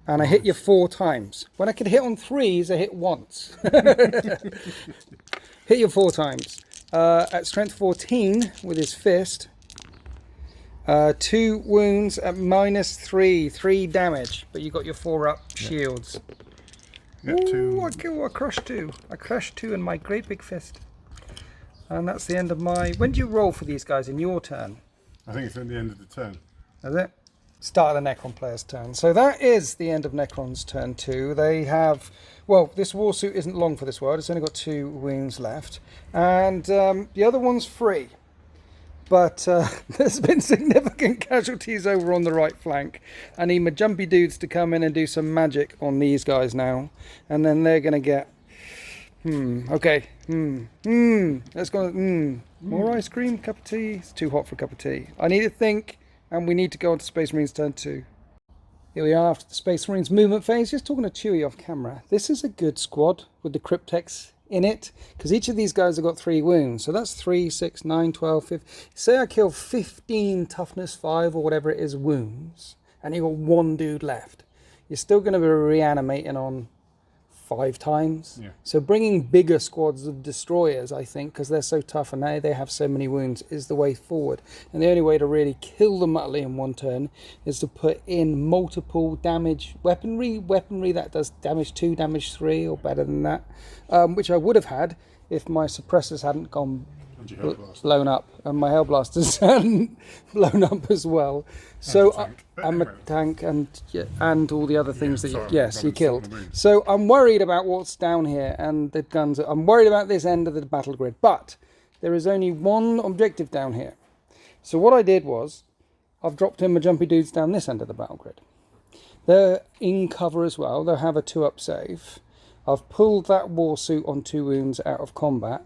Speaker 1: And I hit you 4 times. When I could hit on 3s, I hit once. Hit you 4 times. At strength 14 with his fist. 2 wounds at -3. 3 damage. But you got your 4-up shields.
Speaker 2: Yeah, 2.
Speaker 1: I crushed 2. I crushed 2 in my great big fist. And that's the end of my... When do you roll for these guys in your turn?
Speaker 2: I think it's at the end of the turn.
Speaker 1: Is it? Start of the Necron player's turn. So that is the end of Necron's turn 2. They have... Well, this Warsuit isn't long for this world. It's only got 2 wounds left. And the other one's free. But there's been significant casualties over on the right flank. I need my jumpy dudes to come in and do some magic on these guys now. And then they're going to get... Okay. Let's go... More ice cream, cup of tea. It's too hot for a cup of tea. I need to think, and we need to go on to Space Marines turn 2. Here we are after the Space Marines movement phase. Just talking to Chewie off camera. This is a good squad with the Cryptex in it, because each of these guys have got 3 wounds, so that's 3, 6, 9, 12, 15. Say I kill 15 toughness 5 or whatever it is wounds, and you got 1 dude left, you're still going to be reanimating on 5 times.
Speaker 2: Yeah.
Speaker 1: So bringing bigger squads of destroyers, I think, because they're so tough and they have so many wounds, is the way forward. And the only way to really kill them utterly in 1 turn is to put in multiple damage weaponry that does damage 2, damage 3, or better than that, which I would have had if my suppressors hadn't gone blown up and my Hellblasters hadn't blown up as well. So I'm a tank and all the other things that you killed. So I'm worried about what's down here and the guns. I'm worried about this end of the battle grid, but there is only 1 objective down here. So what I did was I've dropped in my jumpy dudes down this end of the battle grid. They're in cover as well. They'll have a 2-up save. I've pulled that Warsuit on 2 wounds out of combat.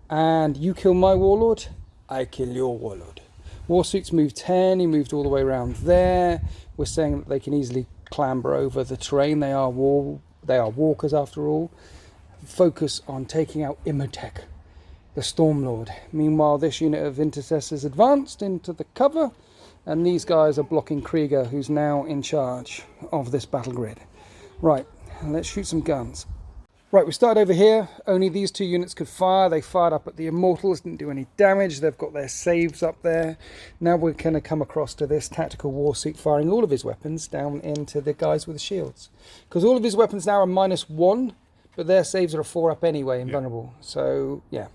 Speaker 1: And you kill my Warlord, I kill your Warlord. Warsuit's moved 10, he moved all the way around there. We're saying that they can easily clamber over the terrain. They are walkers after all. Focus on taking out Imhotep, the Stormlord. Meanwhile, this unit of Intercessors advanced into the cover, and these guys are blocking Krieger, who's now in charge of this battle grid. Right, let's shoot some guns. Right, we started over here. Only these 2 units could fire. They fired up at the Immortals, didn't do any damage. They've got their saves up there. Now we're going to come across to this tactical Warsuit firing all of his weapons down into the guys with the shields. Because all of his weapons now are -1, but their saves are a 4-up anyway, invulnerable. So, yeah.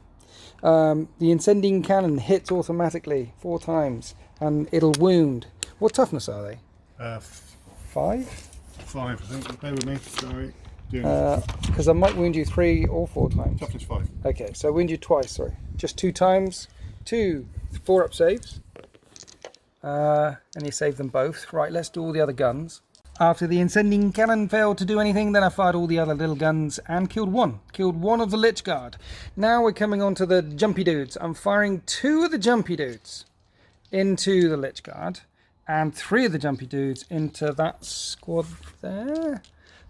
Speaker 1: The Incendiing Cannon hits automatically 4 times, and it'll wound. What toughness are they? 5?
Speaker 2: 5, I think. Bear with me, sorry.
Speaker 1: Because I might wound you 3 or 4 times.
Speaker 2: Toughness 5.
Speaker 1: Okay, so I wound you twice, sorry. Just 2 times. 2 4-up saves. And you save them both. Right, let's do all the other guns. After the incendiing cannon failed to do anything, then I fired all the other little guns and killed one. Killed one of the Lich Guard. Now we're coming on to the jumpy dudes. I'm firing 2 of the jumpy dudes into the Lich Guard and 3 of the jumpy dudes into that squad there.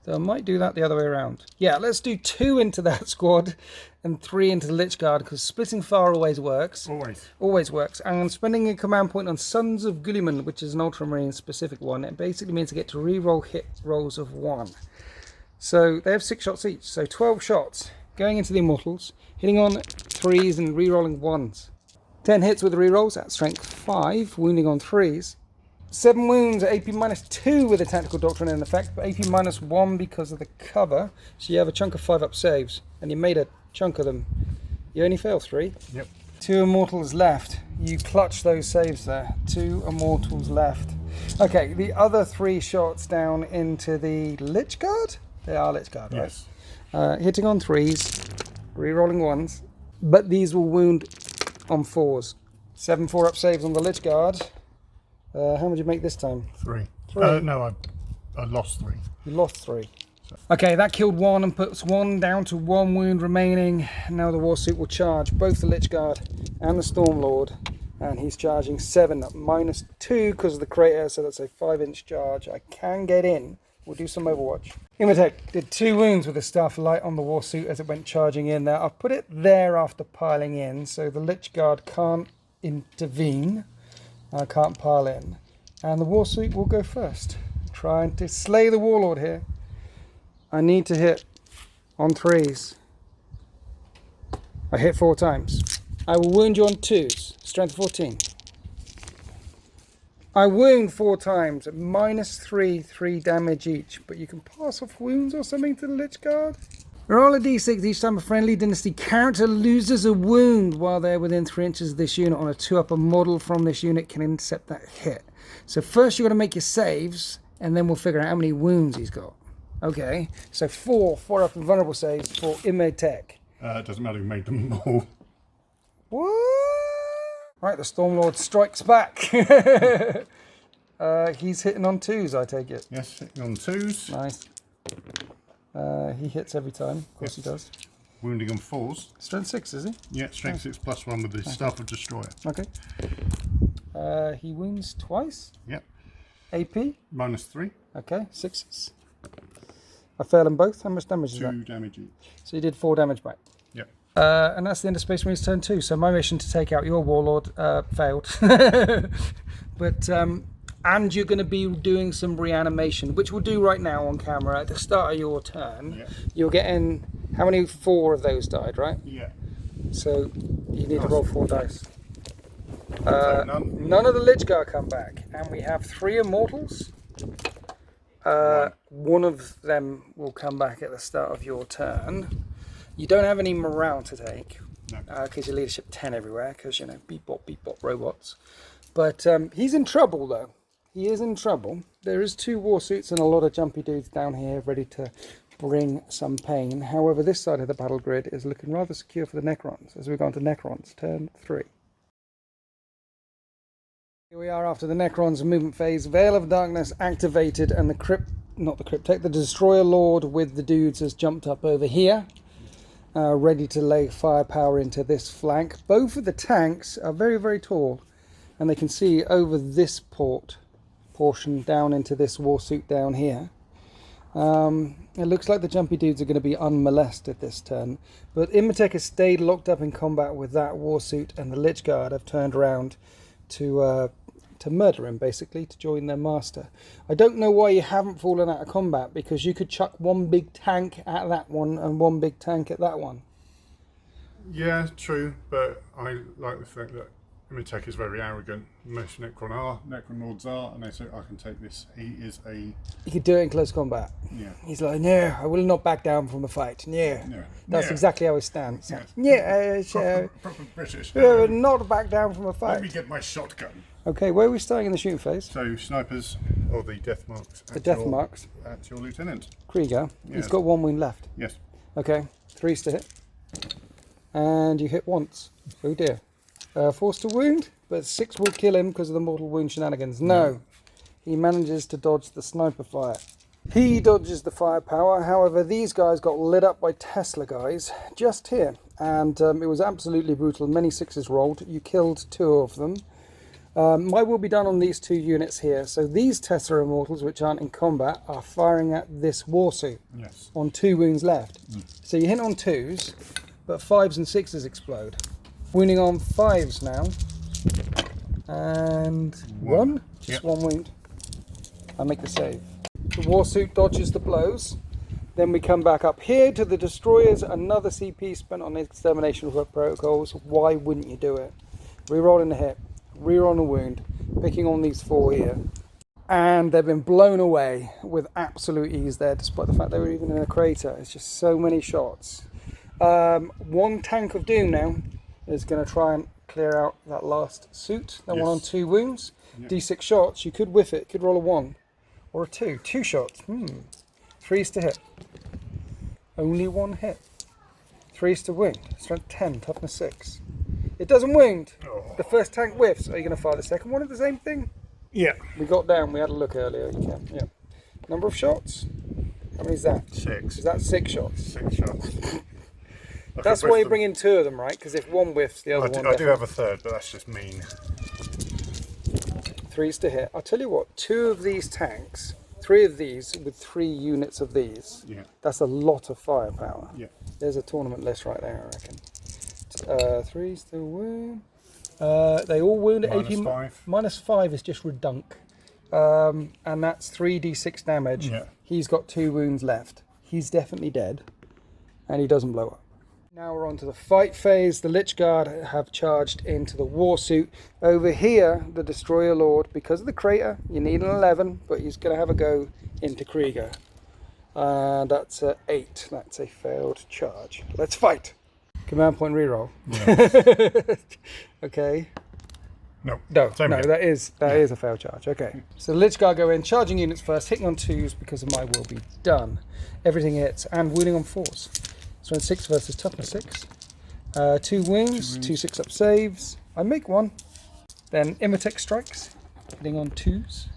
Speaker 1: So I might do that the other way around. Yeah, let's do 2 into that squad and 3 into the Lich Guard, because splitting fire always works. Always works. And I'm spending a command point on Sons of Guilliman, which is an Ultramarine specific one. It basically means I get to re-roll hit rolls of 1. So they have 6 shots each, so 12 shots going into the Immortals, hitting on 3s and re-rolling 1s. 10 hits with the re-rolls at strength 5, wounding on 3s. 7 wounds at AP -2 with a Tactical Doctrine in effect, but AP -1 because of the cover. So you have a chunk of 5-up saves, and you made a chunk of them. You only fail 3.
Speaker 2: Yep.
Speaker 1: 2 Immortals left. You clutch those saves there. 2 Immortals left. Okay, the other 3 shots down into the Lich Guard? They are Lich Guard, right?
Speaker 2: Yes.
Speaker 1: Hitting on 3s, re-rolling 1s, but these will wound on 4s. 7 4-up saves on the Lich Guard. How much did you make this time?
Speaker 2: 3.
Speaker 1: 3?
Speaker 2: No, I lost 3.
Speaker 1: You lost 3. Okay, that killed 1 and puts 1 down to 1 wound remaining. Now the Warsuit will charge both the Lich Guard and the Stormlord. And he's charging 7 at -2 because of the crater, so that's a 5-inch charge. I can get in. We'll do some Overwatch. Imatech did 2 wounds with the Staff of Light on the Warsuit as it went charging in there. I've put it there after piling in, so the Lich Guard can't intervene. I can't pile in. And the Warsuit will go first. Trying to slay the Warlord here. I need to hit on 3s. I hit 4 times. I will wound you on 2s. Strength 14. I wound 4 times at -3, 3 damage each. But you can pass off wounds or something to the Lich Guard. Roll a d6 each time a friendly dynasty character loses a wound while they're within 3 inches of this unit on a 2-up. A model from this unit can intercept that hit. So first you've got to make your saves, and then we'll figure out how many wounds he's got. Okay, so 4 4-up and vulnerable saves for Imatech.
Speaker 2: It doesn't matter who made them all.
Speaker 1: What? Right, the Stormlord strikes back. He's hitting on 2s, I take it.
Speaker 2: Yes, hitting on 2s.
Speaker 1: Nice. He hits every time, of course he does.
Speaker 2: Wounding on 4s.
Speaker 1: Strength 6, is he?
Speaker 2: Yeah, strength 6 +1 with the Staff of Destroyer.
Speaker 1: Okay. He wounds twice.
Speaker 2: Yep.
Speaker 1: AP?
Speaker 2: -3.
Speaker 1: Okay, 6s. I fail them both. How much damage is that?
Speaker 2: 2 damage each.
Speaker 1: So you did 4 damage back.
Speaker 2: Yep.
Speaker 1: And that's the end of Space Marines turn 2. So my mission to take out your Warlord failed. But and you're going to be doing some reanimation, which we'll do right now on camera at the start of your turn.
Speaker 2: Yeah.
Speaker 1: You're getting, how many? 4 of those died, right?
Speaker 2: Yeah.
Speaker 1: So you need to roll 4 dice.
Speaker 2: None.
Speaker 1: None of the Lich Guard come back, and we have 3 Immortals. One of them will come back at the start of your turn. You don't have any morale to take, because your leadership 10 everywhere, because, you know, beep bop robots. But he's in trouble, though. He is in trouble. There is 2 Warsuits and a lot of jumpy dudes down here ready to bring some pain. However, this side of the battle grid is looking rather secure for the Necrons, as we go on to Necrons turn 3. Here we are after the Necrons movement phase. Veil of Darkness activated, and the Destroyer Lord with the dudes has jumped up over here, ready to lay firepower into this flank. Both of the tanks are very, very tall, and they can see over this portion down into this Warsuit down here. It looks like the jumpy dudes are going to be unmolested this turn, but Imatech has stayed locked up in combat with that Warsuit, and the Lich Guard have turned around to murder him, basically, to join their master. I don't know why you haven't fallen out of combat, because you could chuck 1 big tank at that one and 1 big tank at that one.
Speaker 2: Yeah, true, but I like the fact that Imatech is very arrogant. Most Necron Lords are, and they say, I can take this. He
Speaker 1: could do it in close combat.
Speaker 2: Yeah.
Speaker 1: He's like, no, I will not back down from a fight. Yeah.
Speaker 2: No.
Speaker 1: That's exactly how he stands.
Speaker 2: Yes.
Speaker 1: Yeah,
Speaker 2: proper British.
Speaker 1: not back down from a fight.
Speaker 2: Let me get my shotgun.
Speaker 1: Okay, where are we starting in the shooting phase?
Speaker 2: So snipers, or the death marks.
Speaker 1: Marks.
Speaker 2: At your lieutenant.
Speaker 1: Krieger.
Speaker 2: Yes.
Speaker 1: He's got 1 wound left.
Speaker 2: Yes.
Speaker 1: Okay, 3s to hit. And you hit once. Oh dear. 4s to wound, but 6 will kill him because of the mortal wound shenanigans. No. he manages to dodge the sniper fire. He dodges the firepower. However, these guys got lit up by Tesla guys just here, and it was absolutely brutal. Many sixes rolled. You killed 2 of them. My will be done on these 2 units here. So these Tesla Immortals, which aren't in combat, are firing at this warsuit.
Speaker 2: Yes.
Speaker 1: On 2 wounds left. So you hit on 2s, but 5s and 6s explode. Wounding on 5s now. And 1? Just 1 wound. I make the save. The warsuit dodges the blows. Then we come back up here to the destroyers. Another CP spent on extermination protocols. Why wouldn't you do it? Reroll in the hit. Reroll a wound. Picking on these 4 here. And they've been blown away with absolute ease there, despite the fact they were even in a crater. It's just so many shots. 1 tank of doom now is going to try and clear out that last suit. That one on 2 wounds. D6 shots. You could whiff it. Could roll a 1 or a 2. 2 shots. 3s to hit. Only 1 hit. 3s to wound. Strength 10. Toughness 6. It doesn't wound. The first tank whiffs. Are you going to fire the second one at the same thing?
Speaker 2: Yeah.
Speaker 1: We got down. We had a look earlier. You can. Yeah. Number of shots. How many is that?
Speaker 2: 6.
Speaker 1: Is that 6 shots?
Speaker 2: 6 shots.
Speaker 1: That's why you bring in 2 of them, right? Because if one whiffs, the other one.
Speaker 2: I do have a 3rd, but that's just mean.
Speaker 1: 3s to hit. I'll tell you what. 2 of these tanks, 3 of these with 3 units of these.
Speaker 2: Yeah.
Speaker 1: That's a lot of firepower.
Speaker 2: Yeah.
Speaker 1: There's a tournament list right there, I reckon. 3s to wound. They all wound at
Speaker 2: -5.
Speaker 1: -5 is just redunk. And that's 3d6 damage.
Speaker 2: Yeah.
Speaker 1: He's got 2 wounds left. He's definitely dead. And he doesn't blow up. Now we're on to the fight phase. The Lich Guard have charged into the warsuit. Over here, the Destroyer Lord, because of the crater, you need an 11, but he's going to have a go into Krieger. That's a 8. That's a failed charge. Let's fight. Command point reroll.
Speaker 2: Yeah.
Speaker 1: Okay.
Speaker 2: No.
Speaker 1: No,
Speaker 2: Here.
Speaker 1: that is a failed charge. Okay. So the Lich Guard go in, charging units first, hitting on 2s because of my will be done. Everything hits, and wounding on 4s. So in 6 versus toughness 6. 2 wounds, 2 6-up saves. I make 1. Then Imatech strikes, hitting on 2s.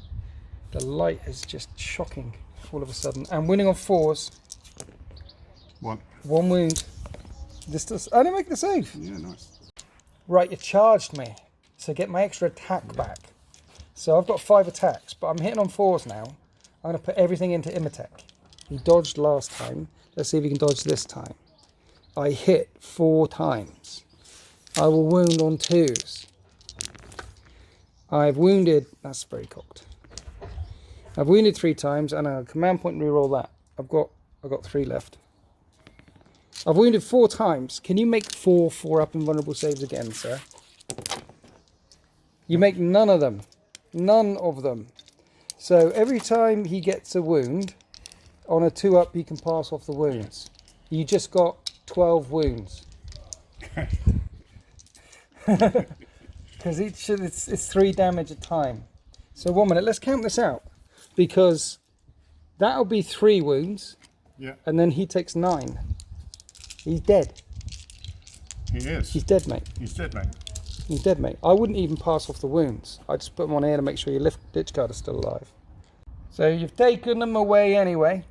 Speaker 1: The light is just shocking all of a sudden. And winning on 4s.
Speaker 2: 1.
Speaker 1: 1 wound. This does. I didn't make the save.
Speaker 2: Yeah, nice.
Speaker 1: Right, you charged me. So get my extra attack back. So I've got 5 attacks, but I'm hitting on 4s now. I'm going to put everything into Imatech. He dodged last time. Let's see if he can dodge this time. I hit 4 times. I will wound on 2s. I've wounded. That's very cocked. I've wounded 3 times, and I'll command point and reroll that. I've got 3 left. I've wounded 4 times. Can you make 4 4-up invulnerable saves again, sir? You make none of them. None of them. So every time he gets a wound, on a 2-up he can pass off the wounds. You just got 12 wounds. Because it's 3 damage a time. So 1 minute, let's count this out. Because that'll be 3 wounds.
Speaker 2: Yeah.
Speaker 1: And then he takes 9. He's dead.
Speaker 2: He is.
Speaker 1: He's dead, mate.
Speaker 2: He's dead, mate.
Speaker 1: He's dead, mate. I wouldn't even pass off the wounds. I'd just put them on here to make sure your Lich Guard is still alive. So you've taken them away anyway.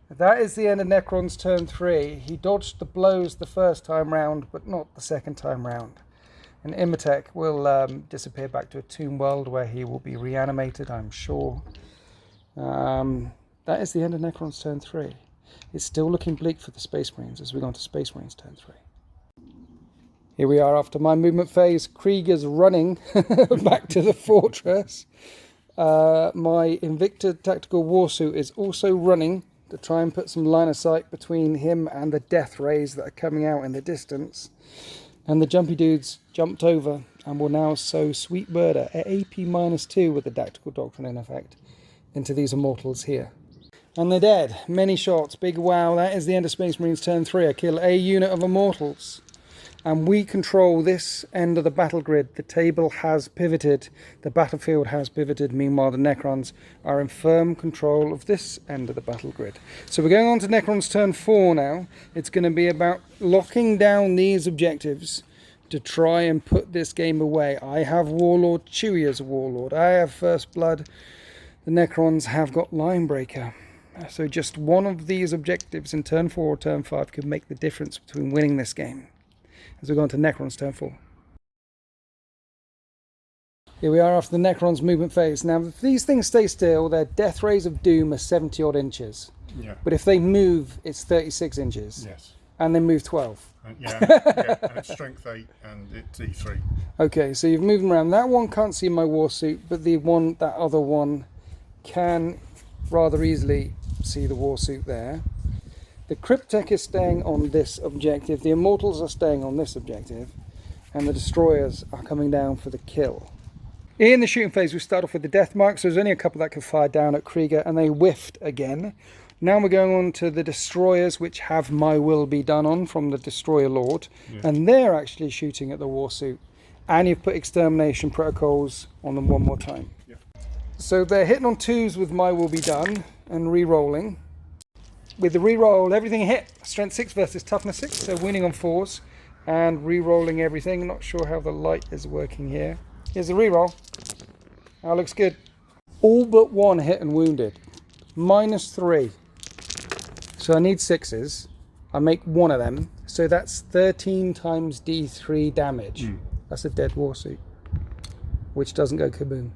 Speaker 1: That is the end of Necron's turn 3. He dodged the blows the first time round, but not the second time round. And Imatech will disappear back to a tomb world where he will be reanimated, I'm sure. That is the end of Necron's turn 3. It's still looking bleak for the Space Marines as we go on to Space Marines turn 3. Here we are after my movement phase. Krieger's running back to the fortress. My Invicta Tactical Warsuit is also running to try and put some line of sight between him and the death rays that are coming out in the distance. And the jumpy dudes jumped over and will now sow Sweet Murder at AP -2 with the Tactical Doctrine in effect into these Immortals here. And they're dead. Many shots. Big wow. That is the end of Space Marines turn 3. I kill a unit of Immortals. And we control this end of the battle grid. The table has pivoted. The battlefield has pivoted. Meanwhile, the Necrons are in firm control of this end of the battle grid. So we're going on to Necrons turn 4 now. It's going to be about locking down these objectives to try and put this game away. I have Warlord Chewie as a Warlord. I have First Blood the Necrons have got line breaker. So just one of these objectives in turn 4 or turn 5 could make the difference between winning this game. As we go on to Necrons turn 4. Here we are after the Necrons movement phase. Now if these things stay still, their death rays of doom are 70 odd inches.
Speaker 2: Yeah.
Speaker 1: But if they move, it's 36 inches.
Speaker 2: Yes.
Speaker 1: And they move 12.
Speaker 2: Yeah, and it's strength 8 and it's E3.
Speaker 1: Okay, so you've moved them around. That one can't see my war suit, but that other one can rather easily see the war suit there. The Cryptek is staying on this objective, the Immortals are staying on this objective, and the Destroyers are coming down for the kill. In the shooting phase, we start off with the death marks. There's only a couple that could fire down at Krieger, and they whiffed again. Now we're going on to the Destroyers, which have My Will Be Done on from the Destroyer Lord, and they're actually shooting at the war suit. And you've put extermination protocols on them one more time.
Speaker 2: Yeah.
Speaker 1: So they're hitting on 2s with My Will Be Done and re-rolling. With the re-roll, everything hit. Strength 6 versus toughness 6, so winning on 4s and re-rolling everything. Not sure how the light is working here. Here's the re-roll. That looks good. All but one hit and wounded. -3. So I need 6s. I make one of them. So that's 13 times D3 damage. That's a dead warsuit, which doesn't go kaboom.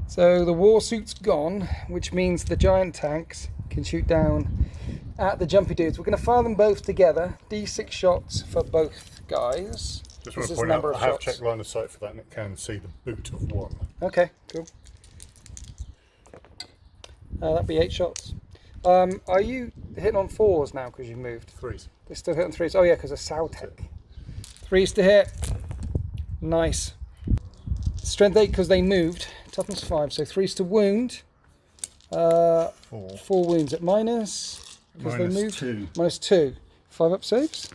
Speaker 1: So the warsuit's gone, which means the giant tanks can shoot down at the jumpy dudes. We're going to fire them both together. D6 shots for both guys.
Speaker 2: Just want to point out, I have checked line of sight for that and it can see the boot of 1.
Speaker 1: Okay, cool. That'd be 8 shots. Are you hitting on 4s now because you've moved?
Speaker 2: 3s.
Speaker 1: They're still hitting 3s. Oh yeah, because of Sautek. 3s to hit. Nice. Strength 8 because they moved. Toughness 5. So 3s to wound. 4 wounds at minus. Because they moved.
Speaker 2: -2.
Speaker 1: -2. 5 up saves.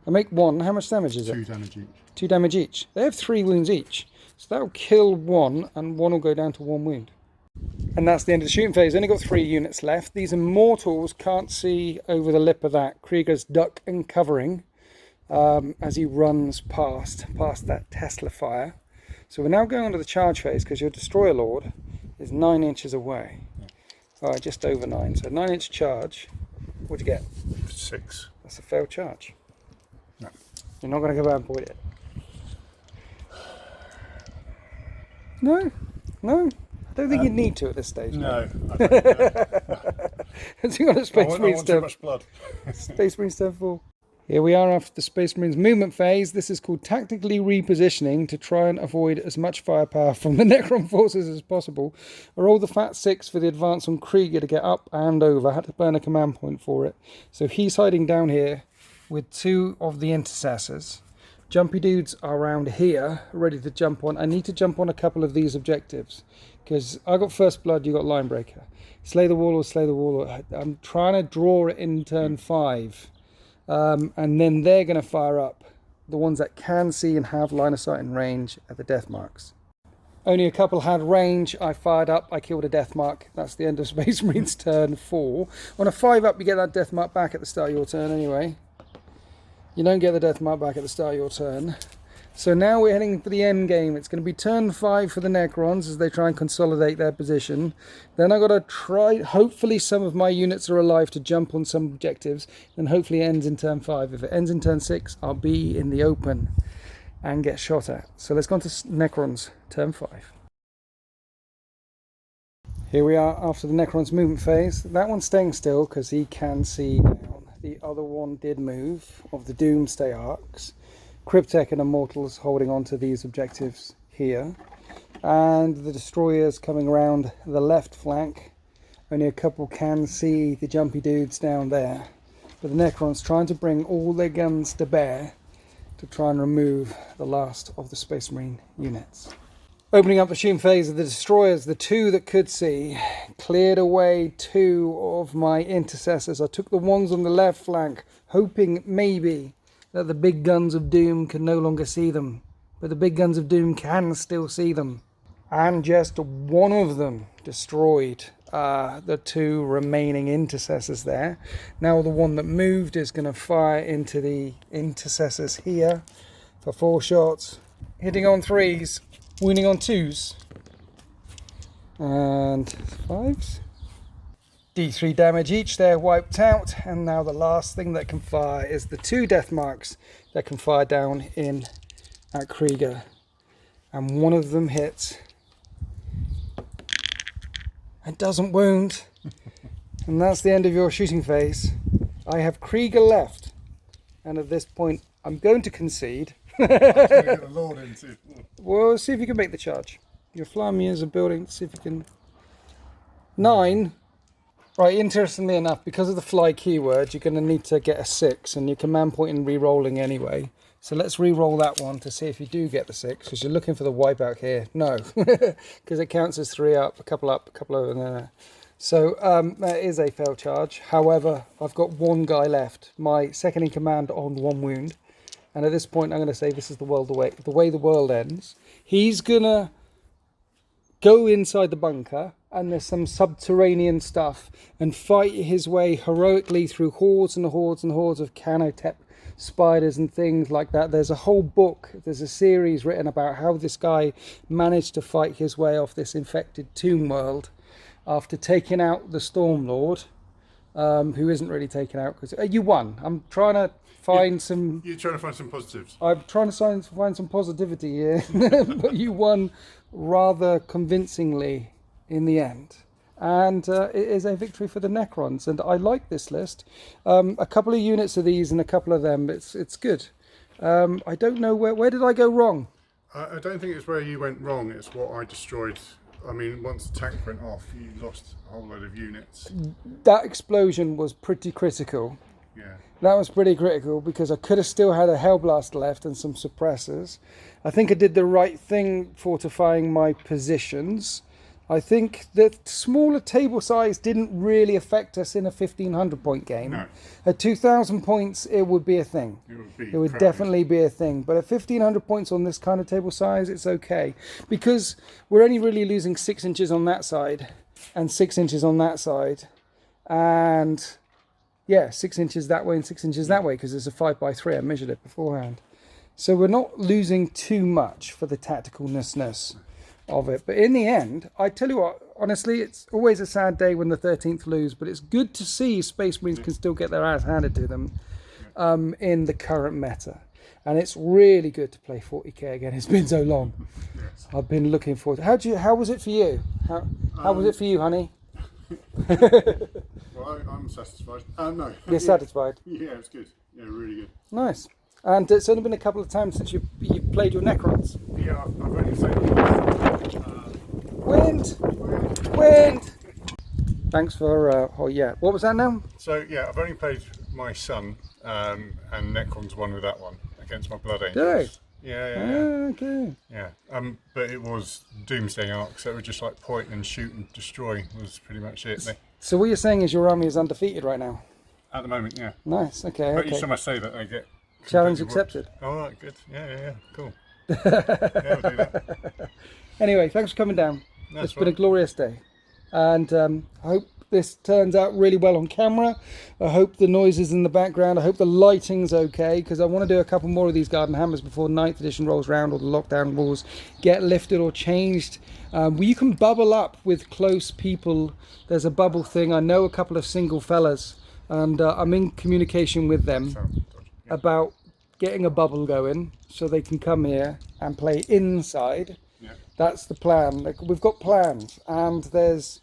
Speaker 1: I make 1. How much damage is it?
Speaker 2: 2 damage each.
Speaker 1: 2 damage each. They have 3 wounds each. So that'll kill 1 and 1 will go down to 1 wound. And that's the end of the shooting phase. Only got 3 units left. These Immortals can't see over the lip of that. Krieger's duck and covering as he runs past that Tesla fire. So we're now going on to the charge phase because your Destroyer Lord is 9 inches away. Alright, just over 9. So 9-inch charge. What'd you get?
Speaker 2: 6.
Speaker 1: That's a failed charge.
Speaker 2: No.
Speaker 1: You're not going to go back and point it. No. I don't think you need to at this stage.
Speaker 2: No. I don't know.
Speaker 1: Has he got a Space
Speaker 2: I
Speaker 1: Marine
Speaker 2: want too much blood.
Speaker 1: Space Marine turn 4. Here we are after the Space Marines movement phase. This is called tactically repositioning to try and avoid as much firepower from the Necron forces as possible. I rolled the fat 6 for the advance on Krieger to get up and over. I had to burn a command point for it. So he's hiding down here with 2 of the Intercessors. Jumpy dudes are around here, ready to jump on. I need to jump on a couple of these objectives because I got First Blood, you got Line Breaker. Slay the Warlord, slay the Warlord. I'm trying to draw it in turn 5. And then they're going to fire up the ones that can see and have line of sight and range at the death marks. Only a couple had range. I fired up, I killed a death mark. That's the end of Space Marines turn 4. On a 5 up, you get that death mark back at the start of your turn anyway. You don't get the death mark back at the start of your turn. So now we're heading for the end game. It's going to be turn 5 for the Necrons as they try and consolidate their position. Then I've got to try, hopefully some of my units are alive to jump on some objectives. And hopefully it ends in turn 5. If it ends in turn 6, I'll be in the open and get shot at. So let's go on to Necrons turn 5. Here we are after the Necrons movement phase. That one's staying still because he can see down. The other one did move of the Doomsday Arcs. Cryptek and Immortals holding on to these objectives here. And the Destroyers coming around the left flank. Only a couple can see the jumpy dudes down there. But the Necrons trying to bring all their guns to bear to try and remove the last of the Space Marine units. Opening up the shooting phase of the Destroyers, the 2 that could see, cleared away 2 of my Intercessors. I took the ones on the left flank, hoping maybe that the big guns of Doom can no longer see them. But the big guns of Doom can still see them. And just one of them destroyed the 2 remaining Intercessors there. Now the one that moved is going to fire into the Intercessors here for 4 shots. Hitting on 3s. Wounding on 2s. and 5s. D3 damage each, they're wiped out, and now the last thing that can fire is the 2 death marks that can fire down in at Krieger, and one of them hits and doesn't wound, and that's the end of your shooting phase. I have Krieger left, and at this point I'm going to concede. Well, see if you can make the charge. Your Flamiers are building, see if you can. 9. Right, interestingly enough, because of the fly keyword, you're going to need to get a 6, and your command point in re-rolling anyway. So let's re-roll that one to see if you do get the 6, because you're looking for the wipeout here. No, because it counts as 3 up, a couple over there. So that is a failed charge. However, I've got 1 guy left, my second in command on 1 wound. And at this point, I'm going to say this is the way the world ends. He's going to go inside the bunker, and there's some subterranean stuff, and fight his way heroically through hordes and hordes and hordes of canotep spiders and things like that. There's a whole book, there's a series written about how this guy managed to fight his way off this infected tomb world after taking out the Stormlord, who isn't really taken out because you won. I'm trying to find some.
Speaker 2: You're trying to find some positives.
Speaker 1: I'm trying to find some positivity here, but you won rather convincingly in the end, and it is a victory for the Necrons. And I like this list. A couple of units of these and a couple of them. It's good. I don't know where did I go wrong.
Speaker 2: I don't think it's where you went wrong. It's what I destroyed. I mean, once the tank went off, you lost a whole load of units.
Speaker 1: That explosion was pretty critical.
Speaker 2: Yeah.
Speaker 1: That was pretty critical because I could have still had a Hellblast left and some suppressors. I think I did the right thing fortifying my positions. I think that smaller table size didn't really affect us in a 1500 point game.
Speaker 2: No.
Speaker 1: At 2000 points, it would be a thing.
Speaker 2: It would
Speaker 1: definitely be a thing. But at 1500 points on this kind of table size, it's okay. Because we're only really losing 6 inches on that side and 6 inches on that side. And yeah, 6 inches that way and 6 inches that way because it's a 5x3. I measured it beforehand. So we're not losing too much for the tacticalness of it. But in the end, I tell you what, honestly, it's always a sad day when the 13th lose, but it's good to see Space Marines can still get their ass handed to them in the current meta. And it's really good to play 40k again. It's been so long.
Speaker 2: Yes.
Speaker 1: I've been looking forward to how was it for you? How was it for you, honey?
Speaker 2: Well, I'm satisfied. No.
Speaker 1: You're satisfied?
Speaker 2: Yeah, it's good. Yeah, really good.
Speaker 1: Nice. And it's only been a couple of times since you played your Necrons.
Speaker 2: Yeah, I've only played
Speaker 1: Wind! Thanks for, oh yeah, what was that now?
Speaker 2: So yeah, I've only played my son, and Necrons won with that one against my Blood Angels.
Speaker 1: Did they?
Speaker 2: Yeah.
Speaker 1: Okay.
Speaker 2: Yeah, but it was Doomsday Arc, so it was just like point and shoot and destroy was pretty much it.
Speaker 1: So what you're saying is your army is undefeated right now?
Speaker 2: At the moment, yeah.
Speaker 1: Nice, okay.
Speaker 2: But each time I say that, I get
Speaker 1: challenge
Speaker 2: completely
Speaker 1: accepted.
Speaker 2: Warped. All right, good. Yeah, cool. Yeah, we'll do that.
Speaker 1: Anyway, thanks for coming down.
Speaker 2: That's
Speaker 1: It's been a glorious day. And I hope this turns out really well on camera. I hope the noises in the background, I hope the lighting's okay, because I want to do a couple more of these GardenHammers before 9th edition rolls around or the lockdown rules get lifted or changed. You can bubble up with close people. There's a bubble thing. I know a couple of single fellas, and I'm in communication with them about getting a bubble going so they can come here and play inside.
Speaker 2: Yeah.
Speaker 1: That's the plan. Like, we've got plans, and there's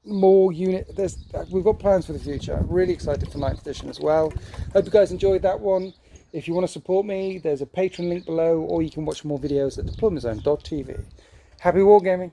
Speaker 1: more we've got plans for the future. I'm really excited for 9th edition as well. Hope you guys enjoyed that one. If you want to support me, there's a Patreon link below, or you can watch more videos at deploymentzone.tv. Happy wargaming.